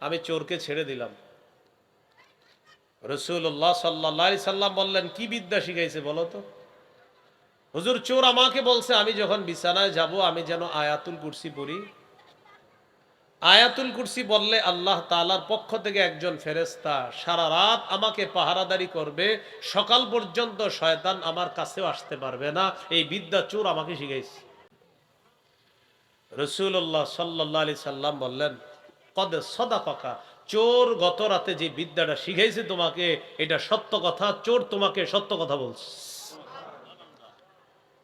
আমি চোরকে ছেড়ে দিলাম। রাসূলুল্লাহ সাল্লাল্লাহু আলাইহি সাল্লাম বললেন, কি বিদ্যা শিখাইছে বলো তো? হুজুর চোর আমাকে বলছে আমি যখন বিছানায় যাব আমি যেন আয়াতুল কুরসি পড়ি, আয়াতুল কুরসি বললে আল্লাহ তাআলার পক্ষ থেকে একজন ফেরেশতা সারা রাত আমাকে পাহারাদারি করবে, সকাল পর্যন্ত শয়তান আমার কাছেও আসতে পারবে না, এই বিদ্যা চোর আমাকে শিখাইছে। রাসূলুল্লাহ সাল্লাল্লাহু আলাইহি সাল্লাম বললেন, কদ সাদাকাকা, চোর গত রাতে যে বিদ্যাটা শিখাইছে তোমাকে এটা সত্য কথা, চোর তোমাকে সত্য কথা বলছে।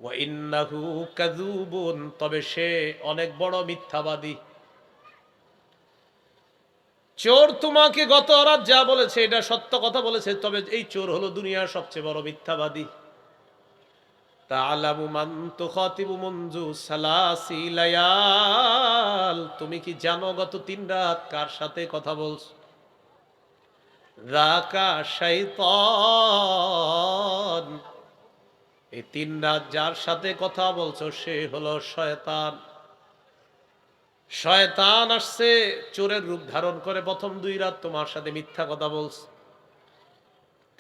ওয়া ইন্নাহু কাযুবুন, তবে সে অনেক বড় মিথ্যাবাদী। চোর তোমাকে গত রাত যা বলেছে এটা সত্য কথা বলেছে, তবে এই চোর হলো দুনিয়ার সবচেয়ে বড় মিথ্যাবাদী। তাআলামু মান তুখাতিবু মুনযু সালাসি লায়াল, তুমি কি জানো গত 3 রাত কার সাথে কথা বলছো? যাকা শাইতান, এই 3 রাত যার সাথে কথা বলছো সে হলো শয়তান। শয়তান আসছে চোরের রূপ ধারণ করে, প্রথম 2 রাত তোমার সাথে মিথ্যা কথা বলছে।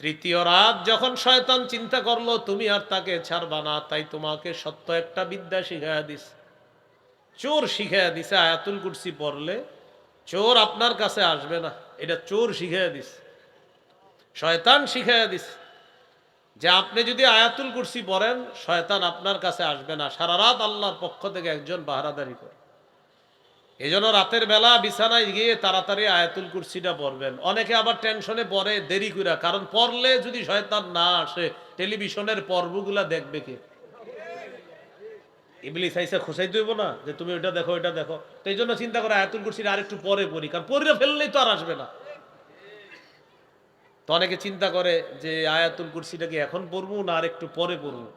তৃতীয় রাত যখন শয়তান চিন্তা করলো তুমি আর তাকে ছাড়বা না, তাই তোমাকে সত্য একটা বিদ্যা শিখাইয়া দিস। চোর শিখাইয়া দিছে আয়াতুল কুরসি পড়লে চোর আপনার কাছে আসবে না, এটা চোর শিখাইয়া দিস। শয়তান শিখাইয়া দিস যে আপনি যদি আয়াতুল কুরসি পড়েন শয়তান আপনার কাছে আসবে না, সারা রাত আল্লাহর পক্ষ থেকে একজন পাহারাদারি করে। এই জন্য রাতের বেলা বিছানায় গিয়ে তাড়াতাড়ি আয়াতুল কুরসিটা পড়বেন। অনেকে আবার টেনশনে পড়ে দেরি করে, কারণ পড়লে যদি শয়তান না আসে টেলিভিশনের পর্বগুলা দেখবে কে? ইবলিস আইসা খোসাই দেব না যে তুমি ওইটা দেখো ওইটা দেখো। তো এই জন্য চিন্তা করে আয়াতুল কুরসিটা আরেকটু পরে পড়ি, কারণ পড়ে ফেললেই তো আর আসবে না। তো অনেকে চিন্তা করে যে আয়াতুল কুরসিটা কি এখন পড়বো না আর একটু পরে পড়বো।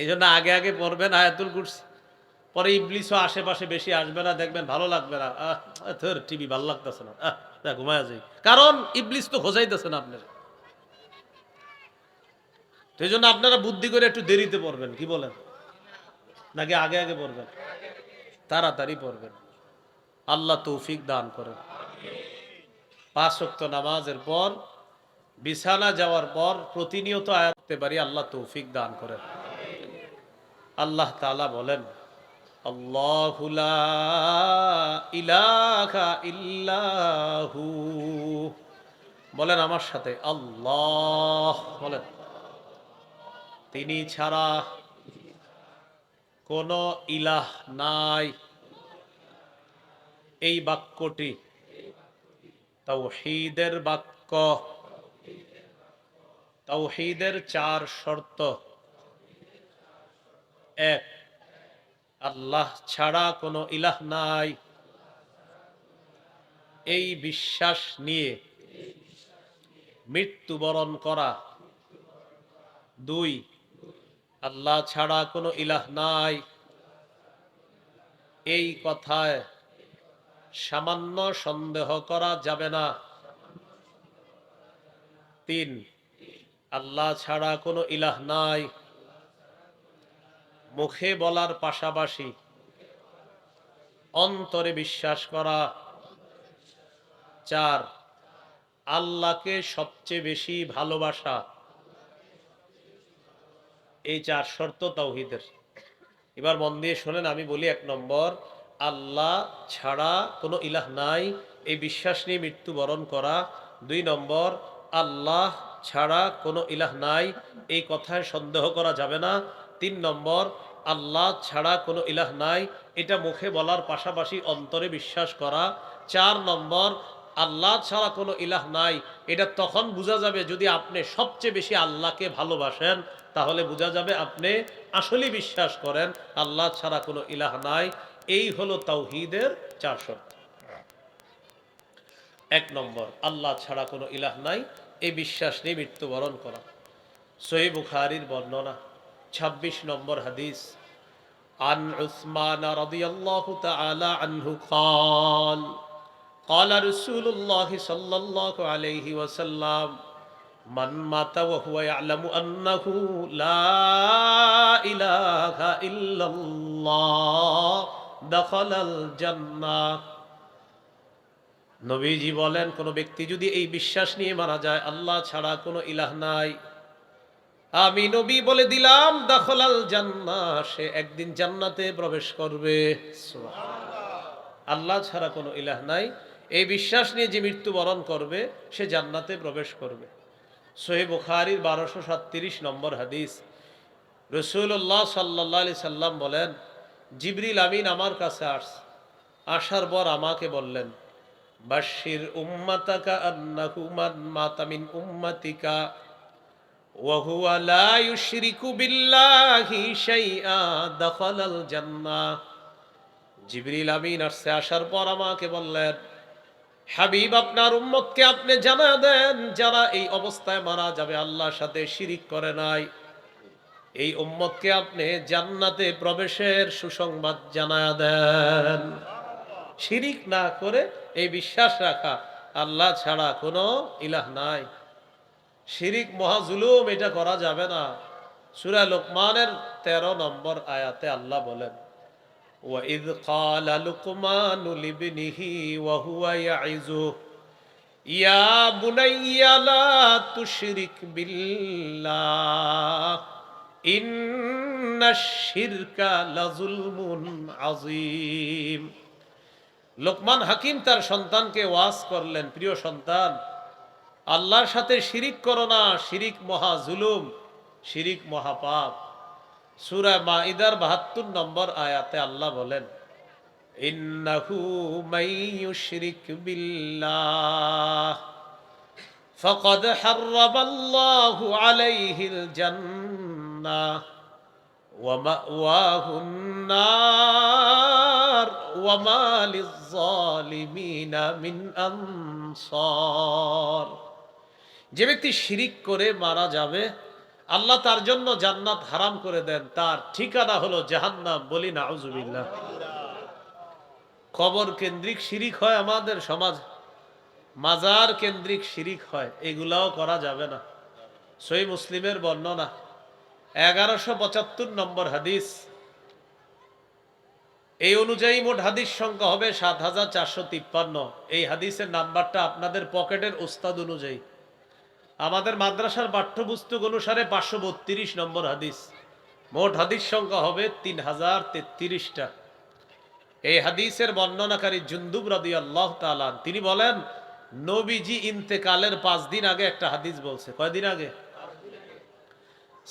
এই জন্য আগে আগে পড়বেন আয়াতুল কুরসি, পরে ইবলিসও আশেপাশে বেশি আসবে না, দেখবেন ভালো লাগবে না, টিভি ভালো লাগতেছে না, ঘুমায় যাই, কারণ ইবলিস তো খোঁজাইতেছে না আপনার। তো এই জন্য আপনারা বুদ্ধি করে একটু দেরিতে পড়বেন, কি বলেন? নাকি আগে আগে পড়বেন? তাড়াতাড়ি পড়বেন। আল্লাহ তৌফিক দান করেন। 5 ওয়াক্ত নামাজের পর বিছানা যাওয়ার পর প্রতিনিয়ত আয়াত পড়তে পারি, আল্লাহ তৌফিক দান করেন। আল্লাহ তাআলা বলেন, আল্লাহু লা ইলাহা ইল্লাহু, বলেন আমার সাথে আল্লাহ, বলেন তিনি ছাড়া কোন ইলাহ নাই। এই বাক্যটি তাওহীদের বাক্য। তাওহীদের 4 শর্ত। 1, আল্লাহ ছাড়া কোনো ইলাহ নাই, এই বিশ্বাস নিয়ে মৃত্যুবরণ করা। 2, আল্লাহ ছাড়া কোনো ইলাহ নাই, এই কথায় সামান্য সন্দেহ করা যাবে না। 3, আল্লাহ ছাড়া কোনো ইলাহ নাই মুখে বলার পাশাপাশি অন্তরে বিশ্বাস করা। 4, আল্লাহকে সবচেয়ে বেশি ভালোবাসা। এই 4 শর্ত তাওহীদের। এবার মন দিয়ে শোনেন, আমি বলি 1 নম্বর, আল্লাহ ছাড়া কোনো ইলাহ নাই, এই বিশ্বাস নিয়ে মৃত্যুবরণ করা। 2 নম্বর, আল্লাহ ছাড়া কোনো ইলাহ নাই, এই কথায় সন্দেহ করা যাবে না। 3 নম্বর, আল্লাহ ছাড়া কোনো ইলাহ নাই, এটা মুখে বলার পাশাপাশি অন্তরে বিশ্বাস করা। 4 নম্বর, আল্লাহ ছাড়া কোনো ইলাহ নাই, এটা তখন বোঝা যাবে যদি আপনি সবচেয়ে বেশি আল্লাহকে ভালোবাসেন, তাহলে বোঝা যাবে আপনি আসলে বিশ্বাস করেন আল্লাহ ছাড়া কোনো ইলাহ নাই। এই হলো তাওহীদের 4 শর্ত। 1 নম্বর, আল্লাহ ছাড়া কোনো ইলাহ নাই, এই বিশ্বাস নিয়ে মৃত্যুবরণ করা। সহিহ বুখারীর বর্ণনা 26 নম্বর হাদিস, আন উসমান রাদিয়াল্লাহু তাআলা আনহু قال قال رسول الله صلى الله عليه وسلم من مات وهو يعلم أنه لا إله إلا الله دخل الجنة। নবীজি বলেন, কোন ব্যক্তি যদি এই বিশ্বাস নিয়ে মারা যায় আল্লাহ ছাড়া কোনো ইলাহ নাই, আমি নবী বলে দিলাম দাখলাল জান্নাহ, সে একদিন জান্নাতে প্রবেশ করবে। সুবহানাল্লাহ। আল্লাহ ছাড়া কোনো ইলাহ নাই, এই বিশ্বাস নিয়ে যে মৃত্যুবরণ করবে সে জান্নাতে প্রবেশ করবে। সহিহ বুখারীর 1237 নম্বর হাদিস, রাসূলুল্লাহ সাল্লাল্লাহু আলাইহি সাল্লাম বলেন, জিবরিল আমিন আমার কাছে আসার পর আমাকে বললেন, বাশশির উম্মাতাকা আন্নাহু মান মাতা মিন উম্মাতিকা ওয়া হুয়া লা ইউশরিকু বিল্লাহি শাইআ দাখালাল জান্নাহ। জিবরিল আমিন আসার পর আমাকে বললেন, হাবিব আপনার উম্মতকে আপনি জানা দেন যারা এই অবস্থায় মারা যাবে আল্লাহর সাথে শিরিক করে নাই, এই উম্মতকে আপনি জান্নাতে প্রবেশের সুসংবাদ জানায়া দেন। শিরিক না করে এই বিশ্বাস রাখা আল্লাহ ছাড়া কোনো ইলাহ নাই। শিরিক মহাজুলুম, এটা করা যাবে না। সূরা লোকমানের 13 নম্বর আয়াতে আল্লাহ বলেন, وَإِذْ قَالَ لُقْمَانُ لِابْنِهِ وَهُوَ يَعِظُهُ يَا بُنَيَّ لَا تُشْرِكْ بِاللَّهِ إِنَّ الشِّرْكَ لَظُلْمٌ عَظِيمٌ। লোকমান হাকিম তার সন্তানকে ওয়াজ করলেন, প্রিয় সন্তান, আল্লাহর সাথে শিরিক করো না, শিরিক মহা জুলুম, শিরিক মহাপাপ। সূরা মাইদার 72 নম্বর আয়াতে আল্লাহ বলেন, ইন্নাহু মাইয়ুশরিক বিল্লাহ ফাকাদ হাররামাল্লাহু আলাইহিল জান্নাহ ওয়া মাওয়াহুন নার ওয়া মা লিয-যালিমিনা মিন আনসার। যে ব্যক্তি শিরিক করে মারা যাবে আল্লাহ তার জন্য জান্নাত হারাম করে দেন, তার ঠিকানা হলো জাহান্নাম। বলি নাউজুবিল্লাহ। কবর কেন্দ্রিক শিরিক হয় আমাদের সমাজ, মাজার কেন্দ্রিক শিরিক হয়, এগুলাও করা যাবে না। সহিহ মুসলিমের বর্ণনা 1175 নম্বর হাদিস। এই অনুযায়ী মোট হাদিস সংখ্যা হবে 7453। এই হাদিসের নাম্বারটা আপনাদের পকেটের উস্তাদ অনুযায়ী, আমাদের মাদ্রাসার পাঠ্যপুস্তক অনুসারে 532 নম্বর হাদিস। মোট হাদিস সংখ্যা হবে 3033টা। এই হাদিসের বর্ণনাকারী জুনদুব রাদিয়াল্লাহু তাআলা তিনি বলেন, নবীজি ইন্তেকালের 5 দিন আগে একটা হাদিস বলছে। কয়দিন আগে?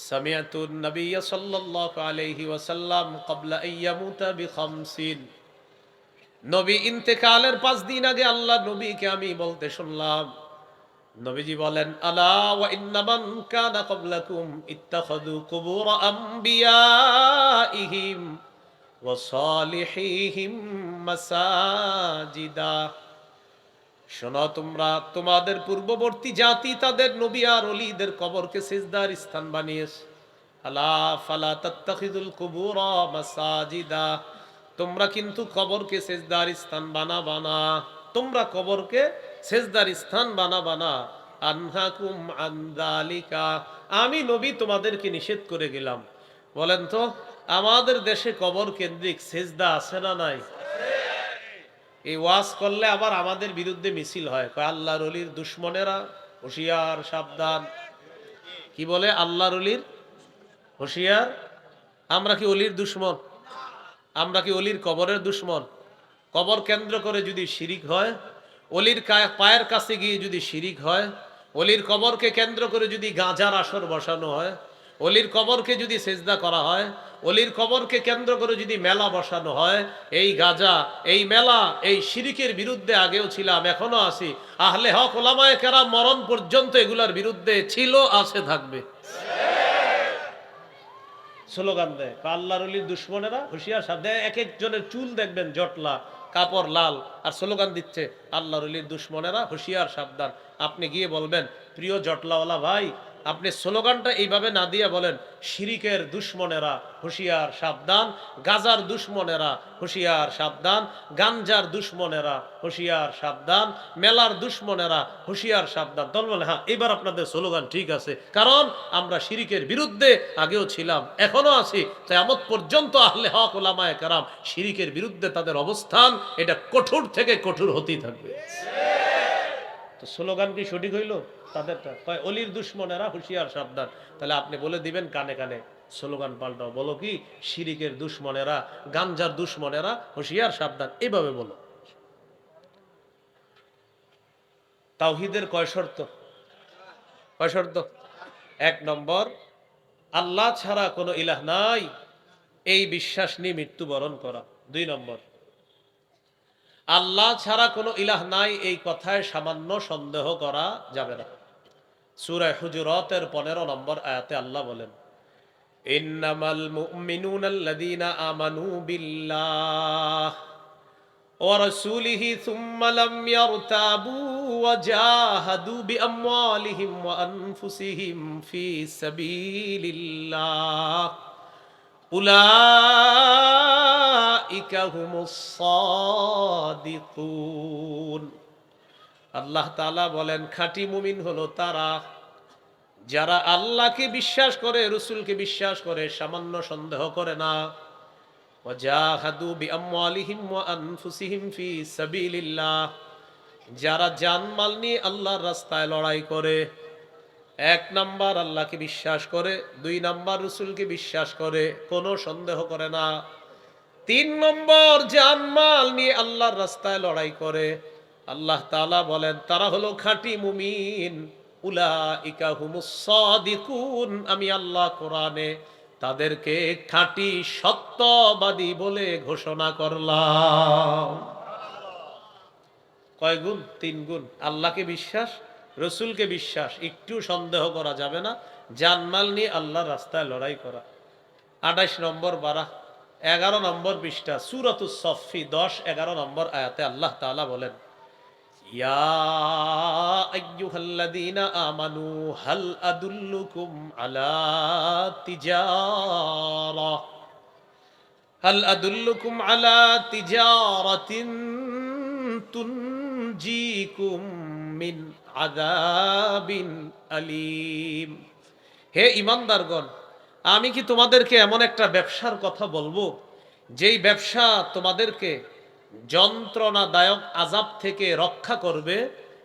সামিআতু নবিয়্য সাল্লাল্লাহু আলাইহি ওয়াসাল্লাম ক্বাবলা আইয়ামুতা বিখামসিন। নবী ইন্তেকালের 5 দিন আগে আল্লাহ নবীকে আমি বলতে শুনলাম। নবীজি বলেন, আলা ওয়া ইন্না মান কানা ক্বাবলাকুম ইত্তাখাযু কুবুর আমবিয়াইহিম ওয়া সালিহিহিম মাসাজিদা। শোনো, তোমরা তোমাদের পূর্ববর্তী জাতি তাদের নবী আর ওলীদের কবরকে সিজদার স্থান বানিয়েছে। আলা ফালা তাত্তাখিযুল কুবুরা মাসাজিদা। তোমরা কিন্তু কবরকে সিজদার স্থান বানাবা না, তোমরা কবরকে সিজদার স্থান বানাবা না। আনহাকুম আন যালিকা। আমি নবী তোমাদেরকে নিষেধ করে গেলাম। বলেন তো, আমাদের দেশে কবর কেন্দ্রিক সিজদা আছে না নাই? এই ওয়াজ করলে আবার আমাদের বিরুদ্ধে মিছিল হয়, কয় আল্লাহর ওলির দুশমনেরা হুঁশিয়ার সাবধান। কি বলে? আল্লাহর ওলির হুঁশিয়ার। আমরা কি ওলির দুশমন? আমরা কি ওলির কবরের দুশমন? কবর কেন্দ্র করে যদি শিরিক হয়, ওলির পায়ের কাছে গিয়ে যদি শিরিক হয়, ওলির কবরকে কেন্দ্র করে যদি গাঁজার আসর বসানো হয়, ওলির কবরকে যদি সেজদা করা হয়, ওলির কবরকে কেন্দ্র করে যদি মেলা বসানো হয়, এই গাঁজা, এই মেলা, এই শিরিকের বিরুদ্ধে আগেও ছিলাম, এখনো আছি। আহলে হক ওলামায়ে কেরাম মরণ পর্যন্ত এগুলার বিরুদ্ধে ছিল, আছে, থাকবে। স্লোগান দেয়, আল্লাহর ওলির দুশমনেরা হুঁশিয়ার সাবধান। এক একজনের চুল দেখবেন জটলা, কাপড় লাল, আর স্লোগান দিচ্ছে আল্লাহর ওলির দুশমনেরা হুঁশিয়ার সাবধান। আপনি গিয়ে বলবেন, প্রিয় জটলাওয়ালা ভাই, আপনি স্লোগানটা এইভাবে না দিয়ে বলেন, শিরিকের দুশমনেরা হুঁশিয়ার সাবধান, গাজার দুশমনেরা হুঁশিয়ার সাবধান, গাঞ্জার দুশমনেরা হুঁশিয়ার সাবধান, মেলার দুশমনেরা হুঁশিয়ার সাবধান। তখন বলে, হ্যাঁ, এবার আপনাদের স্লোগান ঠিক আছে, কারণ আমরা শিরিকের বিরুদ্ধে আগেও ছিলাম, এখনো আছি। কিয়ামত পর্যন্ত আহলে হক ওলামায়ে কেরাম শিরিকের বিরুদ্ধে তাদের অবস্থান এটা কঠোর থেকে কঠোর হতেই থাকবে। তো স্লোগান কি সঠিক হইল? তাদেরটা কয় অলির দুশমনেরা হুঁশিয়ার সাবধান। তাহলে আপনি বলে দিবেন কানে কানে, স্লোগান পাল্টাও, বলো কি, শিরিকের দুশমনেরা, গাঞ্জার দুশমনেরা হুঁশিয়ার সাবধান, এইভাবে বলো। তাওহীদের কয় শর্ত? কয় শর্ত? 1 নম্বর, আল্লাহ ছাড়া কোনো ইলাহ নাই, এই বিশ্বাস নিয়ে মৃত্যুবরণ করা। 2 নম্বর, আল্লাহ ছাড়া কোনো ইলাহ নাই, এই কথায় সামান্য সন্দেহ করা যাবে না। সূরা হুজুরাতের 15 নম্বর আয়াতে আল্লাহ বলেন, ইন্নামাল মুমিনুনাল্লাযীনা আমানু বিল্লাহ ওয়া রাসূলিহি সুম্মা লাম ইয়ারতাবু ওয়া জাহাদু বিআমওয়ালিহিম ওয়া আনফুসিহিম ফি সাবিলিল্লাহ উলাইকা হুমুস সাদিকুন। আল্লাহ তাআলা বলেন, খাঁটি মুমিন হলো তারা যারা আল্লাহকে বিশ্বাস করে, রসুলকে বিশ্বাস করে, সামান্য সন্দেহ করে না। ওয়াজাহাদু বিআমওয়ালিহিম ওয়া আনফুসিহিম ফি সাবিলিল্লাহ, যারা জানমাল নিয়ে আল্লাহর রাস্তায় লড়াই করে। এক নাম্বার আল্লাহকে বিশ্বাস করে, দুই নাম্বার রসুলকে বিশ্বাস করে, কোনো সন্দেহ করে না। তিন নম্বর জানমাল নিয়ে আল্লাহর রাস্তায় লড়াই করে। আল্লাহ তাআলা বলেন তারা হলো খাঁটি মুমিন। উলাইকা হুমুস সাদিকুন, আমি আল্লাহ কোরআনে তাদেরকে খাঁটি সত্যবাদী বলে ঘোষণা করলাম। কয় গুণ? 3 গুণ। আল্লাহকে বিশ্বাস, রসুলকে বিশ্বাস, একটু সন্দেহ করা যাবে না, জানমাল নিয়ে আল্লাহর রাস্তায় লড়াই করা। 28 নম্বর পারা 11 নম্বর পৃষ্ঠা সূরাতুস সফফি 10-11 নম্বর আয়াতে আল্লাহ তাআলা বলেন, ইয়া আইয়ুহাল্লাযীনা আমানু হাল আদুল্লুকুম আলা তিজারা হাল আদুল্লুকুম আলা তিজারাতিন তুনজিকুম মিন আযাবিন আলীম। হে ঈমানদারগণ, আমি কি তোমাদেরকে এমন একটা ব্যবসার কথা বলবো যেই ব্যবসা তোমাদেরকে যন্ত্রণাদায়ক আযাব থেকে রক্ষা করবে?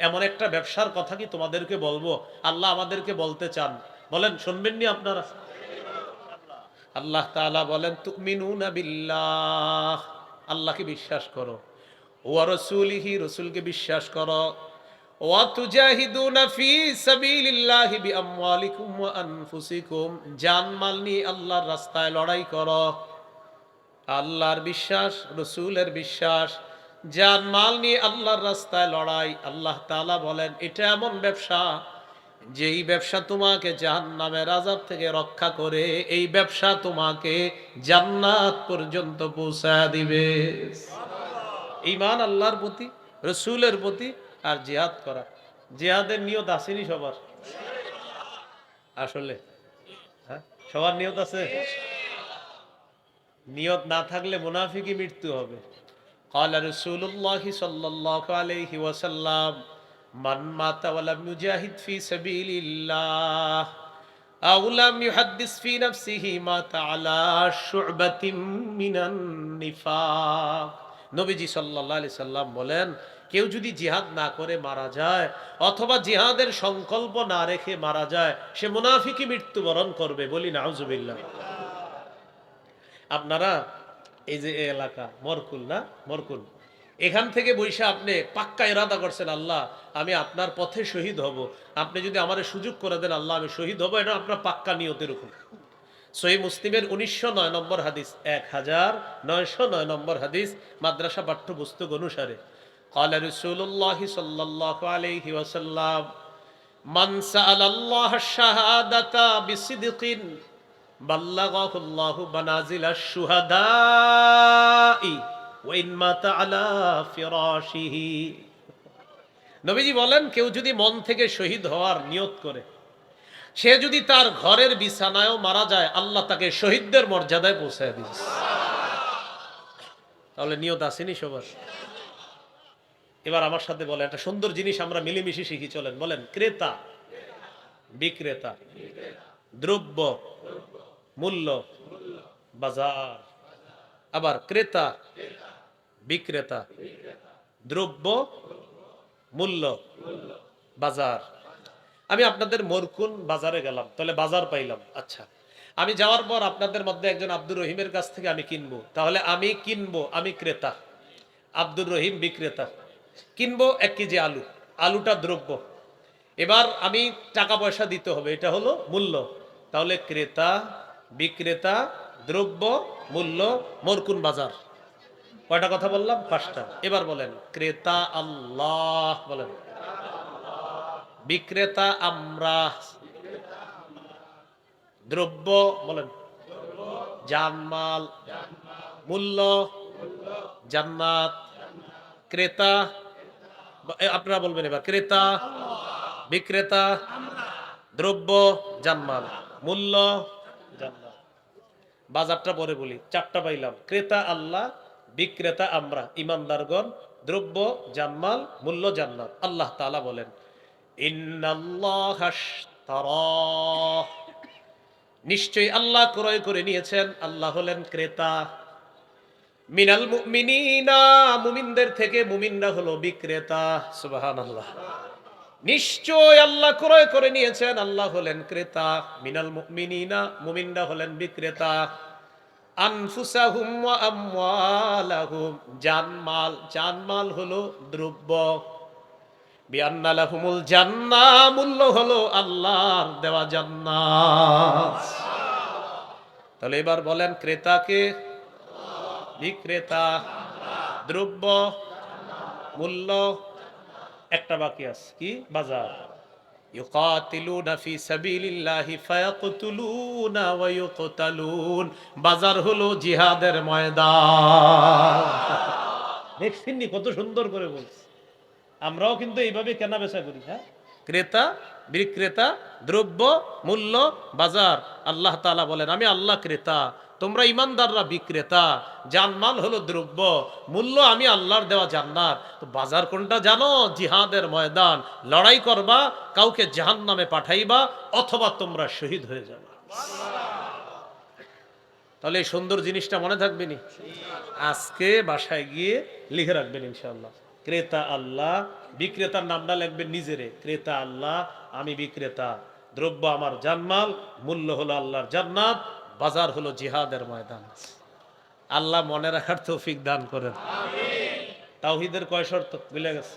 এমন একটা ব্যবসার কথা কি তোমাদেরকে বলবো? আল্লাহ আমাদেরকে বলতে চান, বলেন শুনবেন নি আপনারা? আল্লাহ তাআলা বলেন, তুমিনুনা বিল্লাহ, আল্লাহকে বিশ্বাস করো, ওয়া রাসূলিহি, রাসূলকে বিশ্বাস করো, ওয়া তুজাহিদুনা ফি সাবিলিল্লাহি বিআমওয়ালিকুম ওয়া আনফুসিকুম, জানমাল নিয়ে আল্লাহর রাস্তায় লড়াই করো। আল্লাহর বিশ্বাস, রসুলের বিশ্বাস, জানমাল নিয়ে আল্লাহর রাস্তায় লড়াই। আল্লাহ তাআলা বলেন এটা এমন ব্যবসা যেই ব্যবসা তোমাকে জাহান্নামের আযাব থেকে রক্ষা করে, এই ব্যবসা তোমাকে জান্নাত পর্যন্ত পৌঁছায় দিবে। ঈমান আল্লাহর প্রতি, রসুলের প্রতি, আর জিহাদ করা। জিহাদের নিয়ত আসেনি সবার? আসলে হ্যাঁ, সবার নিয়ত আছে? নিয়ত না থাকলে মুনাফিকি মৃত্যু হবে। ক্বালা রাসূলুল্লাহি সাল্লাল্লাহু আলাইহি ওয়াসাল্লাম, মান মাতা ওয়া লাম ইউজাহিদ ফি সাবিলিল্লাহ আও লাম ইউহাদ্দিস ফি নাফসিহি মাতা আলা শু'বাতিন মিনান নিফাক। নবীজি সাল্লাল্লাহু আলাইহি সাল্লাম বলেন, কেউ যদি জিহাদ না করে মারা যায় অথবা জিহাদের সংকল্প না রেখে মারা যায়, সে মুনাফিকি মৃত্যুবরণ করবে। বলি নাউজুবিল্লাহ। আপনারা এই যে এলাকা মরকুল, না মরকুল, এখান থেকে বৈশা আপনি পাক্কা ইরাদা করছেন, আল্লাহ আমি আপনার পথে শহীদ হব, আপনি যদি আমার সুযোগ করে দেন আল্লাহ আমি শহীদ হব, এটা আপনার পাক্কা নিয়তের উপর। সহিহ মুসলিমের 1909 নম্বর হাদিস, 1909 নম্বর হাদিস, মাদ্রাসা পাঠ্যপুস্তক অনুসারে, ক্বালা রাসূলুল্লাহি সাল্লাল্লাহু আলাইহি ওয়াসাল্লাম, মান সাআলাল্লাহ আশ-শাহাদাতা বিসিদকিন বাল্লাগাহুল্লাহু বানাজিলাশ শুহাদাই ওয়া ইন মাতা আলা ফিরাশিহি। নবীজি বলেন, কেউ যদি মন থেকে শহীদ হওয়ার নিয়ত করে, সে যদি তার ঘরের বিছানায়ও মারা যায়, আল্লাহ তাকে শহীদদের মর্যাদায় পৌঁছায় দিয়েছে। তাহলে নিয়ত আসেনি সবার? এবার আমার সাথে বলেন একটা সুন্দর জিনিস আমরা মিলেমিশে শিখি, চলেন বলেন। ক্রেতা বিক্রেতা, দ্রব্য মূল্য বাজার। আবার ক্রেতা বিক্রেতা, দ্রব্য মূল্য বাজার। আমি আপনাদের মরকুন বাজারে গেলাম, তাহলে বাজার পাইলাম। আচ্ছা, আমি যাওয়ার পর আপনাদের মধ্যে একজন আব্দুর রহিমের কাছ থেকে আমি কিনবো, তাহলে আমি কিনবো, আমি ক্রেতা, আব্দুর রহিম বিক্রেতা। কিনবো 1 কেজি আলু, আলুটা দ্রব্য, এবার আমি টাকা পয়সা দিতে হবে, এটা হলো মূল্য। তাহলে ক্রেতা বিক্রেতা, দ্রব্য মূল্য, মরকুন বাজার। কয়টা কথা বললাম? 5টা। এবার বলেন ক্রেতা আল্লাহ, বলেন বিক্রেতা আমরা, দ্রব্য বলেন জানমাল, মূল্য জান্নাত, ক্রেতা আপনারা বলবেন এবার ক্রেতা বিক্রেতা দ্রব্য জানমাল মূল্য জান্নাত। বাজারটা পরে বলি, 4টা পাইলাম, ক্রেতা আল্লাহ, বিক্রেতা আমরা ইমানদারগণ, দ্রব্য জানমাল মূল্য জান্নাত। আল্লাহ তাআলা বলেন ইন্নাল্লাহা আশতারা, নিশ্চয়ই আল্লাহ ক্রয় করে নিয়েছেন, আল্লাহ হলেন ক্রেতা, মিনাল মুমিনিনা, মুমিনদের থেকে, মুমিনরা হলো বিক্রেতা। সুবহানাল্লাহ। নিশ্চয় আল্লাহ ক্রয় করে নিয়েছেন, আল্লাহ হলেন ক্রেতা, মিনাল মুমিনিনা, মুমিনরা হলেন বিক্রেতা, আনফুসাহুম ওয়া আমওয়ালাহুম, জানমাল, জানমাল হলো দ্রব্য, বিআন্না লাহুমুল জান্নাহ, মূল্য হলো আল্লাহর দেওয়া জান্নাত। তাহলে এবার বলেন ক্রেতাকে, বিক্রেতা, দ্রব্য, মূল্য, একটা বাকি আছে কি? বাজার। ইউকাতিলুনা ফি সাবিলিল্লাহি ফায়াকতুলুনা ওয়া ইউকতালুন, বাজার হলো জিহাদের ময়দান। দেখছেন নি কত সুন্দর করে বলছে। আমরাও কিন্তু এইভাবে কেনা বেচা করি, হ্যাঁ, ক্রেতা বিক্রেতা, দ্রব্য মূল্য বাজার। আল্লাহ তাআলা বলেন আমি আল্লাহ ক্রেতা, তোমরা ইমানদাররা বিক্রেতা, জানমাল হলো দ্রব্য, মূল্য আমি আল্লাহর দেওয়া জান্নাত। তো বাজার কোনটা জানো? জিহাদের ময়দান, লড়াই করবা, কাউকে জাহান্নামে পাঠাইবা, অথবা তোমরা শহীদ হয়ে যাবে। তাহলে এই সুন্দর জিনিসটা মনে থাকবে নি? আজকে বাসায় গিয়ে লিখে রাখবেন ইনশাআল্লাহ, ক্রেতা আল্লাহ, বিক্রেতার নামটা লিখবেন নিজেরে, ক্রেতা আল্লাহ, আমি বিক্রেতা, দ্রব্য আমার জানমাল, মূল্য হলো আল্লাহর জান্নাত, বাজার হলো জিহাদের ময়দান। আল্লাহ মনে রাখার তৌফিক দান করেন। তাওহীদের কয় শর্ত ভুলে গেছে?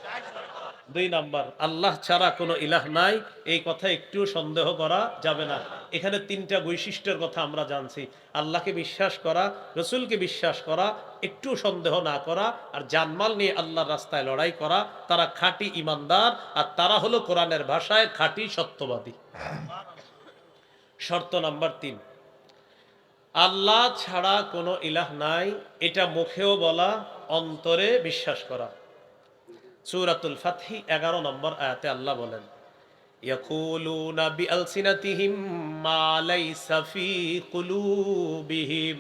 2 নাম্বার, আল্লাহ ছাড়া কোনো ইলাহ নাই, এই কথা একটু সন্দেহ করা যাবে না। এখানে 3টা বৈশিষ্ট্যের কথা আমরা জানছি, আল্লাহকে বিশ্বাস করা, রসুলকে বিশ্বাস করা, একটু সন্দেহ না করা, আর জানমাল নিয়ে আল্লাহর রাস্তায় লড়াই করা, তারা খাঁটি ইমানদার, আর তারা হলো কোরআনের ভাষায় খাঁটি সত্যবাদী। শর্ত নাম্বার 3, আল্লাহ ছাড়া কোনো ইলাহ নাই, এটা মুখেও বলা, অন্তরে বিশ্বাস করা। সূরাতুল ফাতহ 11 নম্বর আয়াতে আল্লাহ বলেন ইয়াকুলুনা বিআলসিনাতিহিম মা লাইসা ফি কুলুবিহিম,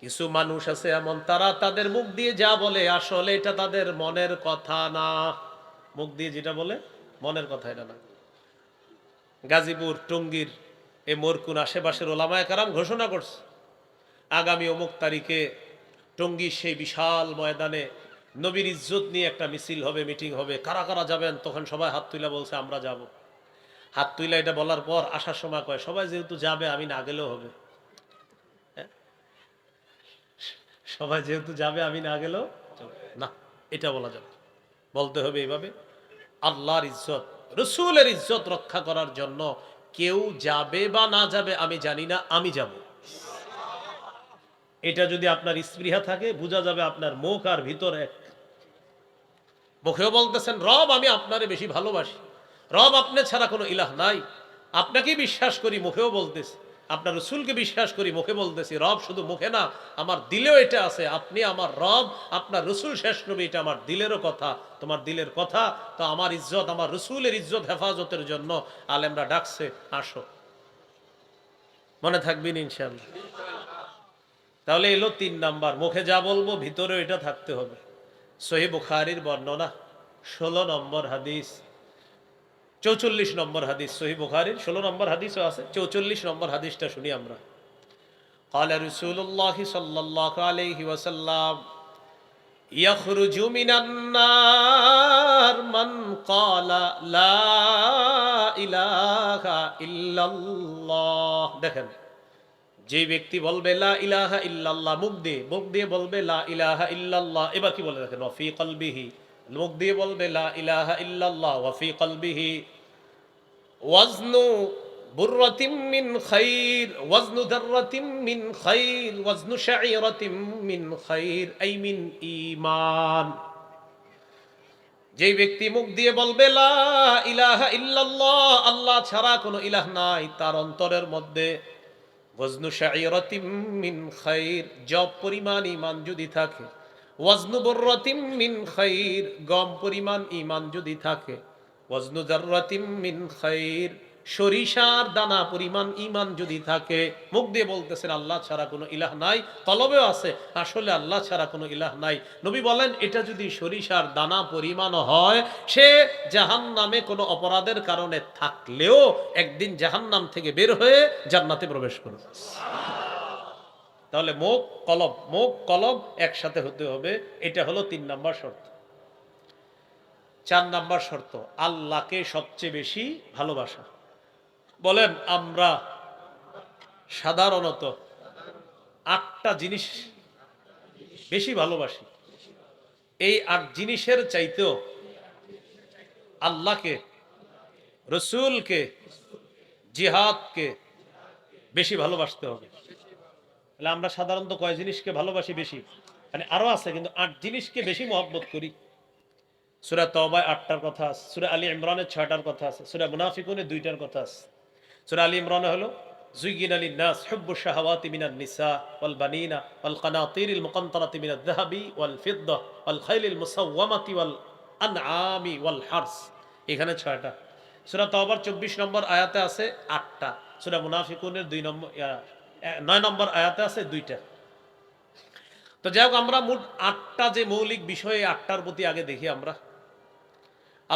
কিছু মানুষ আছে এমন, তারা তাদের মুখ দিয়ে যা বলে আসলে এটা তাদের মনের কথা না। মুখ দিয়ে যেটা বলে মনের কথা এটা না। গাজীপুর টঙ্গীর এই মোরকুন আশেপাশের ওলামায়ে কেরাম ঘোষণা করছে আগামী অমুক তারিখে টঙ্গীর সেই বিশাল ময়দানে নবীর ইজ্জত নিয়ে একটা মিছিল হবে, মিটিং হবে, কারা কারা যাবেন? তখন সবাই হাত তুলে বলছে আমরা যাব। হাত তুলে এটা বলার পর আসার সময় কয় সবাই যেহেতু যাবে আমি না গেলেও হবে। সবাই যেহেতু যাবে আমি না গেলেও না, এটা বলা যাবে, বলতে হবে এইভাবে আল্লাহর ইজ্জত, রসুলের ইজ্জত রক্ষা করার জন্য কেউ যাবে বা না যাবে আমি জানি না, আমি যাব। এটা যদি আপনার স্পৃহা থাকে বোঝা যাবে আপনার মুখ আর ভিতরে এক। মুখেও বলতেছেন রব আমি আপনারে বেশি ভালোবাসি, রব আপনি ছাড়া কোনো ইলাহ নাই, আপনাকেই বিশ্বাস করি, মুখেও বলতেছি, আপনার রসুলকে বিশ্বাস করি, মুখে বলতেছি। রব শুধু মুখে না, আমার দিলেও এটা আছে, আপনি আমার রব, আপনার রসুল শেষ নবী, এটা আমার দিলেরও কথা, তোমার দিলের কথা। তো আমার ইজ্জত, আমার রসুলের ইজ্জত হেফাজতের জন্য আলেমরা ডাকছে, আসো। মনে থাকবেন ইনশাআল্লাহ। তাহলে এলো 3 নাম্বার, মুখে যা বলবো ভিতরেও এটা থাকতে হবে। সহিহ বুখারীর বর্ণনা 16 নম্বর হাদিস, 44 নম্বর হাদিস, সহিহ বুখারীর 16 নম্বর হাদিসও আছে, 44 নম্বর হাদিসটা শুনি আমরা। قال رسول الله صلى الله عليه وسلم يخرج من النار من قال لا إله إلا الله। দেখেন, যে ব্যক্তি বলবে লা ইলাহা ইল্লাল্লাহ, মুখ দিয়ে বলবে লা ইলাহা ইল্লাল্লাহ, এবার কি বলে দেখেন, ওয়া ফি কলবিহি, মুখ দিয়ে বলবে লা ইলাহা ইল্লাল্লাহ, ওয়া ফি কলবিহি ওয়াজনু বুররাতিম মিন খাইর, ওয়াজনু দাররাতিম মিন খাইর, ওয়াজনু শাঈরাতিম মিন খাইর, আই মিন ঈমান। যেই ব্যক্তি মুখ দিয়ে বলবে লা ইলাহা ইল্লাল্লাহ, আল্লাহ ছাড়া কোনো ইলাহ নাই, তার অন্তরের মধ্যে ওয়াজনু শাঈরাতিম মিন খাইর, জব পরিমাণ ঈমান যদি থাকে, ওয়াজনু বুররাতিম মিন খাইর, গম পরিমাণ ঈমান যদি থাকে, ওয়াজনু যাররাতিম মিন খাইর, সরিষার দানা পরিমাণ ঈমান যদি থাকে। মুখ দিয়ে বলতেছেন আল্লাহ ছাড়া কোনো ইলাহ নাই, কলবেও আছে আসলে আল্লাহ ছাড়া কোনো ইলাহ নাই। নবী বলেন এটা যদি সরিষার দানা পরিমাণ হয়, সে জাহান্নামে কোনো অপরাধের কারণে থাকলেও একদিন জাহান্নাম থেকে বের হয়ে জান্নাতে প্রবেশ করবে। তাহলে মুখ কলব একসাথে হতে হবে, এটা হলো 3 নাম্বার শর্ত। 4 নাম্বার শর্ত, আল্লাহকে সবচেয়ে বেশি ভালোবাসা। বলেন আমরা সাধারণত 8টা জিনিস বেশি ভালোবাসি, এই 8 জিনিসের চাইতেও আল্লাহকে, রসুলকে, জিহাদকে বেশি ভালোবাসতে হবে। তাহলে আমরা সাধারণত কয় জিনিসকে ভালোবাসি বেশি? মানে আরো আছে, কিন্তু 8 জিনিসকে বেশি মহব্বত করি। সূরা তওবায় 8টার কথা আছে, সূরা আলী ইমরানের 6টার কথা আছে, সূরা মুনাফিকুনে 2টার কথা আছে। সূরা আলী ইমরানে হলো যুয়িনা লিন-নাস হুব্বুশ শাহাওয়াতি মিনান নিসা ওয়াল বানিনা ওয়াল কানাতিরিল মুকান্তারাতি মিনাদ যাহাবি ওয়াল ফিদ্দা ওয়াল খাইলিল মুসাওওয়ামাতি ওয়াল আনআমি ওয়াল হারস, এখানে 6টা। সূরা তওবার 24 নম্বর আয়াতে আছে 8টা, সূরা মুনাফিকুনের 9 নম্বর আয়াতে আছে 2টা। তো যাই হোক, আমরা মোট 8টা যে মৌলিক বিষয়ে 8টার প্রতি আগে দেখি আমরা।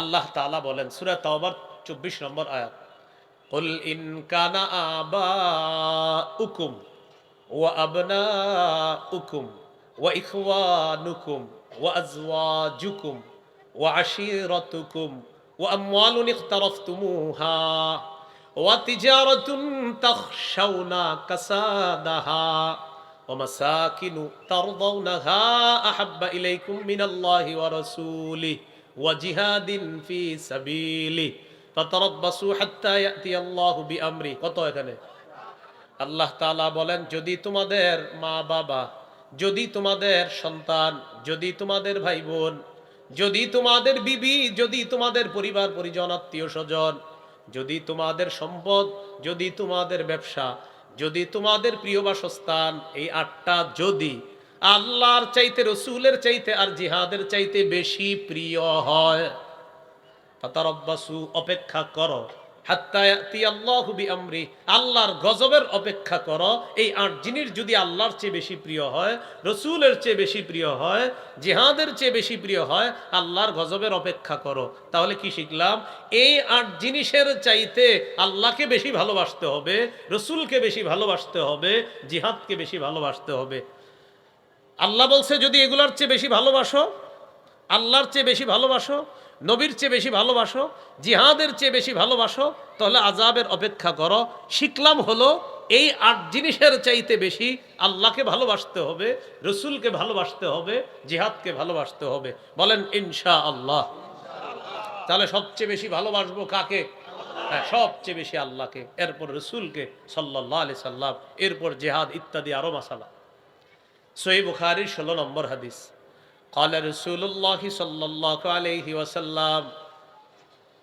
আল্লাহ তাআলা বলেন সূরা তাওবার 24 নম্বর আয়াত, কুল ইন কানা আবাউকুম ওয়া আবনাউকুম ওয়া ইখওয়ানুকুম ওয়া আজওয়াজুকুম ওয়া আশীরাতুকুম ওয়া আমওয়ালুন ইখতারাফতুমুহা ওয়া তিজারাতুন তাখশাউনা কাসাদাহা ওয়া মাসাকিনু তারদাউনাহা আহাব্বা ইলাইকুম মিনাল্লাহি ওয়া রাসূলিহি ওয়া জিহাদিন ফি সাবিলিহি ফাতারাব্বাসু হাত্তা ইয়াতিয়াল্লাহু বিআমরি। কত এখানে? আল্লাহ তাআলা বলেন যদি তোমাদের মা বাবা, যদি তোমাদের সন্তান, যদি তোমাদের ভাই বোন, যদি তোমাদের বিবি, যদি তোমাদের পরিবার পরিজন আত্মীয় স্বজন, যদি তোমাদের সম্পদ, যদি তোমাদের ব্যবসা, যদি তোমাদের প্রিয় বাসস্থান, এই 8টা যদি আল্লাহর চাইতে, রসুলের চাইতে আর জিহাদের চাইতে বেশি প্রিয় হয়, ফাতারাব্বাসু অপেক্ষা করো, হাত্তা ইয়াতিয়াল্লাহু বিআমরি, আল্লাহর গজবের অপেক্ষা করো। এই 8 জিনিস যদি আল্লাহর চেয়ে বেশি প্রিয় হয়, রসুলের চেয়ে বেশি প্রিয় হয়, জিহাদের চেয়ে বেশি প্রিয় হয়, আল্লাহর গজবের অপেক্ষা করো। তাহলে কি শিখলাম? এই 8 জিনিসের চাইতে আল্লাহকে বেশি ভালোবাসতে হবে, রসুলকে বেশি ভালোবাসতে হবে, জিহাদকে বেশি ভালোবাসতে হবে। আল্লাহ বলছে যদি এগুলোর চেয়ে বেশি ভালোবাসো, আল্লাহর চেয়ে বেশি ভালোবাসো, নবীর চেয়ে বেশি ভালোবাসো, জিহাদের চেয়ে বেশি ভালোবাসো, তাহলে আযাবের অপেক্ষা করো। শিখলাম হলো এই 8 জিনিসের চাইতে বেশি আল্লাহকে ভালোবাসতে হবে, রসুলকে ভালোবাসতে হবে, জিহাদকে ভালোবাসতে হবে। বলেন ইনশাআল্লাহ। তাহলে সবচেয়ে বেশি ভালোবাসবো কাকে? হ্যাঁ, সবচেয়ে বেশি আল্লাহকে, এরপর রসুলকে সাল্লাল্লাহু আলাইহি সাল্লাম, এরপর জিহাদ ইত্যাদি আরো মাসালা। সহিহ বুখারীর 16 নম্বর হাদিস, قال رسول الله صلى الله عليه وسلم,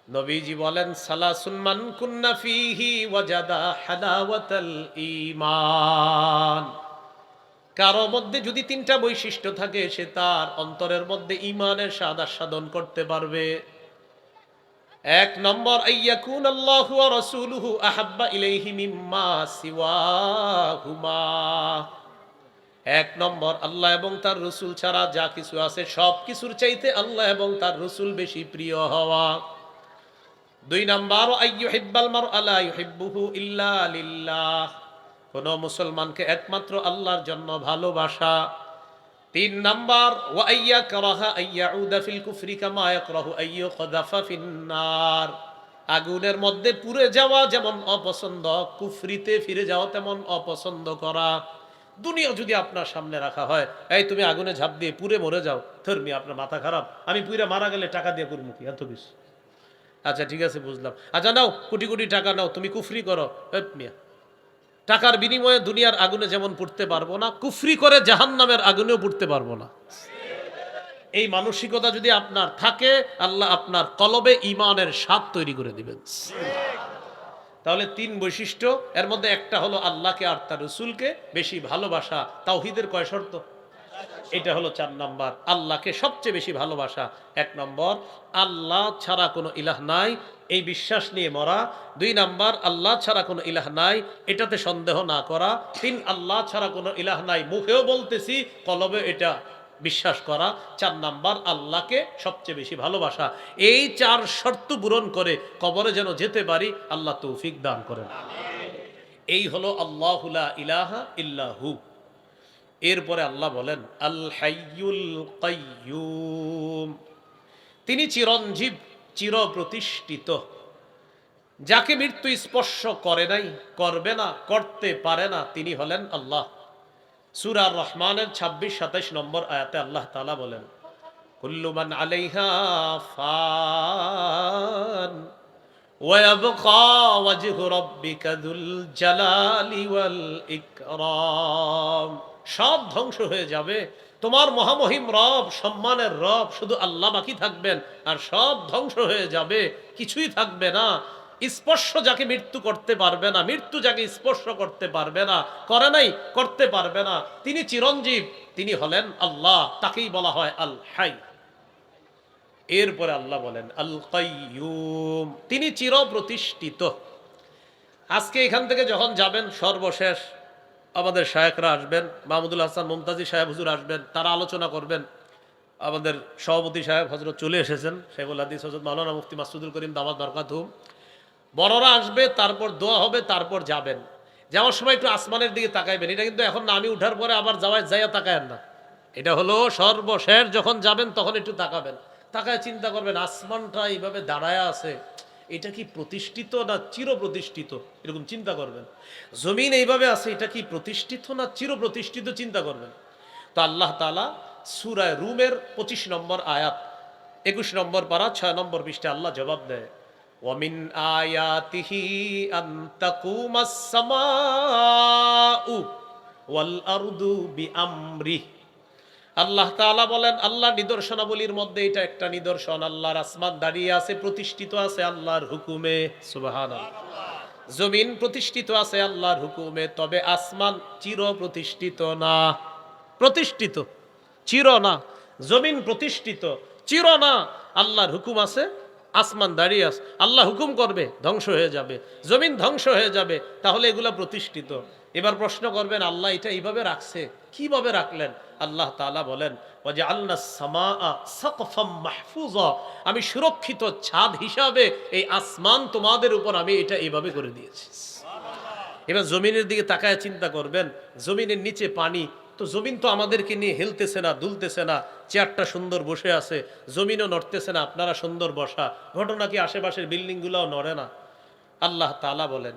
নবীজি বলেন সালাসুন মান কুন্না ফীহি ওয়াজাদা হালাওয়াতাল ঈমান, কারো মধ্যে যদি 3টা বৈশিষ্ট্য থাকে, সে তার অন্তরের মধ্যে ঈমানের স্বাদ আস্বাদন করতে পারবে। 1 নম্বর, আইয়াকুন আল্লাহু ওয়া রাসূলুহু আহাব্বা ইলাইহি মিম্মা সিওয়াহুমা, 1 নম্বর আল্লাহ এবং তার রসুল ছাড়া যা কিছু আছে সব কিছুর চাইতে আল্লাহ এবং তার রসুল বেশি প্রিয় হওয়া। 2 নম্বর, আইয়ুহিব্বাল মারআ লা ইউহিব্বুহু ইল্লা লিল্লাহ, কোন মুসলমানকে একমাত্র আল্লাহর জন্য ভালোবাসা। 3 নম্বর, ওয়া আইয়াকরাহা আইয়াউদা ফিল কুফরি কামা ইয়াকরাহু আইয়ুকযাফা ফিন্নার, আগুনের মধ্যে পুড়ে যাওয়া যেমন অপছন্দ, কুফরিতে ফিরে যাওয়া তেমন অপছন্দ করা। দুনিয়া যদি আপনার সামনে রাখা হয়, এই তুমি আগুনে ঝাঁপ দিয়ে পুড়ে মরে যাও, ধর্মী আপনার মাথা খারাপ, আমি পুড়ে মারা গেলে টাকা দিয়ে করবো কি? এত কিছু আচ্ছা ঠিক আছে বুঝলাম, আচ্ছা নাও কোটি কোটি টাকা নাও, তুমি কুফরি করো। মিয়া, টাকার বিনিময়ে দুনিয়ার আগুনে যেমন পুড়তে পারবো না, কুফরি করে জাহান্নামের আগুনেও পুড়তে পারবো না। এই মানসিকতা যদি আপনার থাকে, আল্লাহ আপনার কলবে ঈমানের স্বাদ তৈরি করে দিবেন। তাহলে তিন বৈশিষ্ট্য, এর মধ্যে একটা হলো আল্লাহকে আর তার রসুলকে বেশি ভালোবাসা। তাওহীদের কয় শর্ত? এটা হলো 4 নাম্বার, আল্লাহকে সবচেয়ে বেশি ভালোবাসা। 1 নম্বর, আল্লাহ ছাড়া কোনো ইলাহ নাই, এই বিশ্বাস নিয়ে মরা। 2 নাম্বার, আল্লাহ ছাড়া কোনো ইলাহ নাই, এটাতে সন্দেহ না করা। 3, আল্লাহ ছাড়া কোনো ইলাহ নাই, মুখেও বলতেছি, কলবে এটা বিশ্বাস করা। 4 নাম্বার, আল্লাহকে সবচেয়ে বেশি ভালোবাসা। এই 4 শর্ত পূরণ করে কবরে যেন যেতে পারি, আল্লাহ তৌফিক দান করেন। এই হলো আল্লাহু লা ইলাহা ইল্লাহু। এরপরে আল্লাহ বলেন আল হাইয়ুল কাইয়ুম, তিনি চিরঞ্জীব, চির প্রতিষ্ঠিত, যাকে মৃত্যু স্পর্শ করে নাই, করবে না, করতে পারে না, তিনি হলেন আল্লাহ। সূরা আর রহমানের 26-27 নম্বর আয়াতে আল্লাহ তাআলা বলেন কুল্লু মান আলাইহা ফান ওয়া ইয়াবকা ওয়াজহু রাব্বিকা যুল জালালি ওয়াল ইকরাম। সব ধ্বংস হয়ে যাবে, তোমার মহামহিম রব, সম্মানের রব শুধু আল্লাহ বাকি থাকবেন, আর সব ধ্বংস হয়ে যাবে, কিছুই থাকবে না। স্পর্শ যাকে মৃত্যু করতে পারবে না, মৃত্যু যাকে স্পর্শ করতে পারবে না, করে নাই, করতে পারবে না, তিনি চিরঞ্জীব, তিনি হলেন আল্লাহ, তাকেই বলা হয় আল হাই। এরপরে আল্লাহ বলেন আল কাইয়ুম, তিনি চির প্রতিষ্ঠিত। আজকে এখান থেকে যখন যাবেন, সর্বশেষ আমাদের শায়েখরা আসবেন, মাহমুদুল হাসান মুমতাজি সাহেব হুজুর আসবেন, তারা আলোচনা করবেন। আমাদের সভাপতি সাহেব হযরত চলে এসেছেন, শেখুল হাদিস হযরত মাওলানা মুফতি মাসউদুল করিম দামাত বারকাতুহু। বড়রা আসবে, তারপর দোয়া হবে, তারপর যাবেন। যাওয়ার সময় একটু আসমানের দিকে তাকাইবেন, এটা কিন্তু এখন না, আমি উঠার পরে আবার যাইয়া তাকায়েন না। এটা হলো সর্বশেষ যখন যাবেন তখন একটু তাকাবেন, তাকায় চিন্তা করবেন আসমানটা এইভাবে দাঁড়ায় আছে, এটা কি প্রতিষ্ঠিত না চির প্রতিষ্ঠিত, এরকম চিন্তা করবেন। জমিন এইভাবে আছে, এটা কি প্রতিষ্ঠিত না চির প্রতিষ্ঠিত, চিন্তা করবেন। তো আল্লাহ তাআলা সূরা রুমের 25 নম্বর আয়াত, 21 নম্বর পারা 6 নম্বর পৃষ্ঠাে আল্লাহ জবাব দেয় ওয়ামিন আয়াতিহি আন তাকুমাস সামাউ ওয়াল আরদু বিআমরিহি। আল্লাহ তাআলা বলেন, আল্লাহর নিদর্শনাবলীর মধ্যে এটা একটা নিদর্শন, আল্লাহর আসমান দাঁড়িয়ে আছে, প্রতিষ্ঠিত আছে আল্লাহর হুকুমে। সুবহানাল্লাহ। জমিন প্রতিষ্ঠিত আছে আল্লাহর হুকুমে, তবে আসমান চির প্রতিষ্ঠিত না। প্রতিষ্ঠিত, চির না। জমিন প্রতিষ্ঠিত, চির না। আল্লাহর হুকুম আছে, আসমান দাঁড়িয়ে আছে, আল্লাহ হুকুম করবে, ধ্বংস হয়ে যাবে, জমিন ধ্বংস হয়ে যাবে, তাহলে এগুলা প্রতিষ্ঠিত। এবার প্রশ্ন করবেন, আল্লাহ এটা এইভাবে রাখছে, কিভাবে রাখলেন? আল্লাহ তাআলা বলেন ওয়াজআলনাস সামাআ সাকফাম মাহফুজা, আমি সুরক্ষিত ছাদ হিসাবে এই আসমান তোমাদের উপর আমি এটা এইভাবে করে দিয়েছি। এবার জমিনের দিকে তাকায় চিন্তা করবেন, জমিনের নিচে পানি, তো জমিন তো আমাদেরকে নিয়ে হেলতেছে না, দুলতেছে না, চেয়ারটা সুন্দর বসে আছে, জমিনও নড়তেছে না, আপনারা সুন্দর বসা, ঘটনা কি আশেপাশের বিল্ডিংগুলোও নড়ে না? আল্লাহ তাআলা বলেন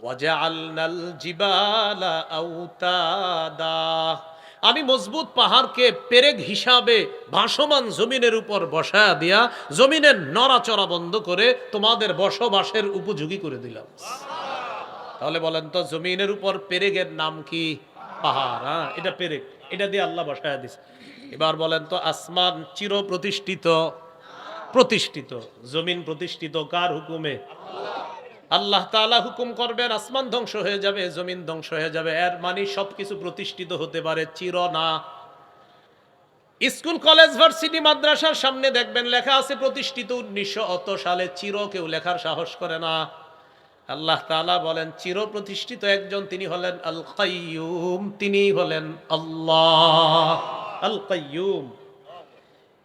ওয়াজআলনাল জিবালা আওতাদা, আমি মজবুত পাহাড়কে পেরেক হিসাবে ভাসমান জমিনের উপর বসায়া দিয়া জমিনের নড়াচড়া বন্ধ করে তোমাদের বসবাসের উপযোগী করে দিলাম। তাহলে বলেন তো, জমিনের উপর পেরেকের নাম কি? পাহাড়। হ্যাঁ, এটা পেরেক, এটা দিয়ে আল্লাহ বসায়া দিছে। এবার বলেন তো, আসমান চির প্রতিষ্ঠিত? প্রতিষ্ঠিত। জমিন প্রতিষ্ঠিত কার হুকুমে? আল্লাহ তাআলা হুকুম করবেন, আসমান ধ্বংস হয়ে যাবে, জমিন ধ্বংস হয়ে যাবে। এর মানে সবকিছু প্রতিষ্ঠিত হতে পারে, চির না। স্কুল, কলেজ, ভার্সিটি, মাদ্রাসার সামনে দেখবেন লেখা আছে প্রতিষ্ঠিত 1900 সালে, চির কেউ লেখার সাহস করে না। আল্লাহ তাআলা বলেন চির প্রতিষ্ঠিত একজন, তিনি হলেন আল কাইয়ুম, তিনি হলেন আল্লাহ। আল কাইয়ুম,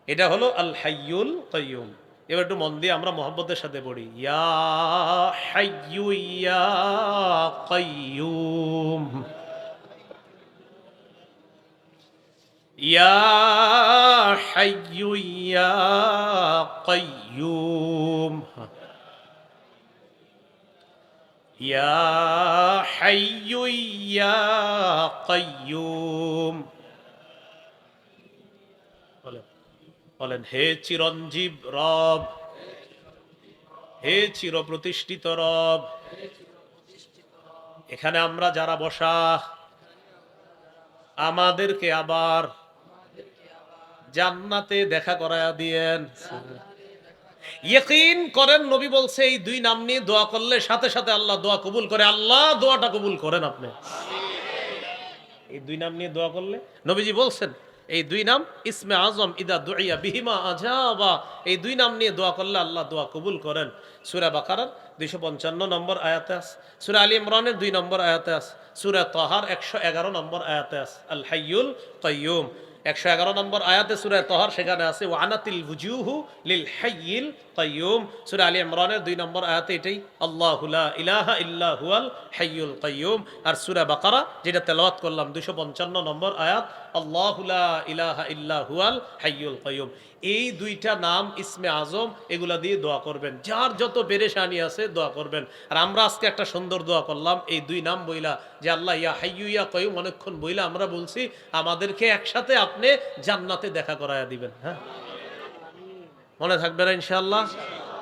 এটা হলো আল হাইয়ুল কাইয়ুম। এবার একটু মন দিয়ে আমরা মহব্বতের সাথে পড়ি, ইয়া হাইয়ু ইয়া কাইয়ুম, ইয়া হাইয়ু ইয়া কাইয়ুম, ইয়া হাইয়ু ইয়া কাইয়ুম। বলেন হে চিরঞ্জীব রব, হে চিরপ্রতিষ্ঠিত রব, এখানে আমরা যারা বসা, আমাদেরকে আবার জান্নাতে দেখা করায়া দিয়েন। ইয়াকিন করেন, নবী বলছে এই দুই নাম নিয়ে দোয়া করলে সাথে সাথে আল্লাহ দোয়া কবুল করে। আল্লাহ দোয়াটা কবুল করেন আপনি। এই দুই নাম নিয়ে দোয়া করলে, নবীজি বলছেন এই দুই নাম ইসমে আজম, ইদা দুইয়া বিহিমা আজাবা, এই দুই নাম নিয়ে দোয়া করলে আল্লাহ দোয়া কবুল করেন। সূরা বাকারার 255 নম্বর আয়াতে আছে, সূরা আলী ইমরানের 2 নম্বর আয়াতে আছে, সূরা তাহার 111 নম্বর আয়াতে আছে আল হাইয়ুল কাইয়ুম। 111 নম্বর আয়াতে সূরা তাহার সেখানে আছে ওয়ানাতিল বুজুহু লিল হাইয়িল কাইয়ুম। সূরা আলী ইমরানের 2 নম্বর আয়াতে এটাই, আল্লাহু লা ইলাহা ইল্লা হুয়াল হাইয়ুল কাইয়ুম। আর সূরা বাকারা যেটা তেলাওয়াত করলাম 255 নম্বর আয়াত, আল্লাহু লা ইলাহা ইল্লা হুয়াল হাইয়ুল কাইয়ুম। এই দুইটা নাম ইসমে আজম, এগুলা দিয়ে দোয়া করবেন। যার যত পেরেশানি আছে দোয়া করবেন। আর আমরা আজকে একটা সুন্দর দোয়া করলাম এই দুই নাম বইলা, যে আল্লাহ ইয়া হাইয়ু ইয়া কাইয়ুম অনেকক্ষণ বইলা আমরা বলছি আমাদেরকে একসাথে আপনি জান্নাতে দেখা করায়া দিবেন। হ্যাঁ, মনে থাকবে না ইনশাআল্লাহ?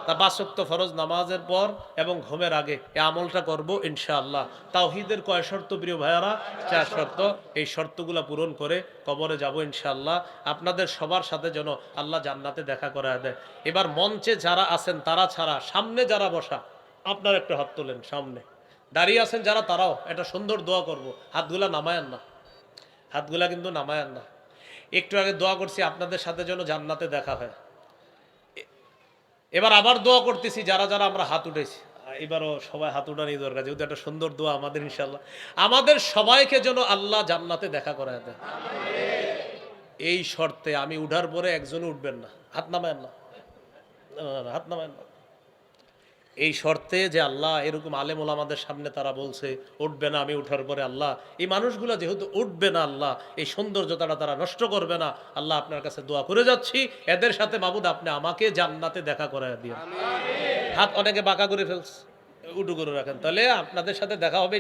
তা 5 ওয়াক্ত ফরজ নামাজের পর এবং ঘুমের আগে এই আমলটা করব ইনশাআল্লাহ। তাওহীদের কয় শর্ত প্রিয় ভাইয়ারা? 4 শর্ত। এই শর্তগুলো পূরণ করে কবরে যাব ইনশাআল্লাহ। আপনাদের সবার সাথে যেন আল্লাহ জান্নাতে দেখা করায় দেয়। এবার মঞ্চে যারা আছেন তারা ছাড়া সামনে যারা বসা, আপনারা একটু হাত তোলেন। সামনে দাঁড়িয়ে আছেন যারা, তারাও একটা সুন্দর দোয়া করব। হাতগুলা নামায়েন না, হাতগুলা কিন্তু নামায়েন না। একটু আগে দোয়া করছি আপনাদের সাথে যেন জান্নাতে দেখা হয়। এবার আবার দোয়া করতেছি যারা যারা আমরা হাত উঠেছি, এবারও সবাই হাত উঠানোই দরকার, যেহেতু একটা সুন্দর দোয়া আমাদের ইনশাআল্লাহ। আমাদের সবাইকে যেন আল্লাহ জান্নাতে দেখা করায় দেয়, এই শর্তে। আমি উঠার পরে একজন উঠবেন না, হাত নামায়েন না, হাত নামায়েন না। এই শর্তে যে আল্লাহ এরকম আলেম ওলামাদের সামনে তারা বলছে উঠবে না আমি উঠার পরে, আল্লাহ এই মানুষগুলো যেহেতু উঠবে না, আল্লাহ এই সৌন্দর্যতাটা তারা নষ্ট করবে না। আল্লাহ আপনার কাছে দোয়া করে যাচ্ছি, এদের সাথে মাবুদ আপনি আমাকে জান্নাতে দেখা করায় দিন। হাত অনেকে বাঁকা করে ফেলছে, উঁচু করে রাখেন, তাহলে আপনাদের সাথে দেখা হবে।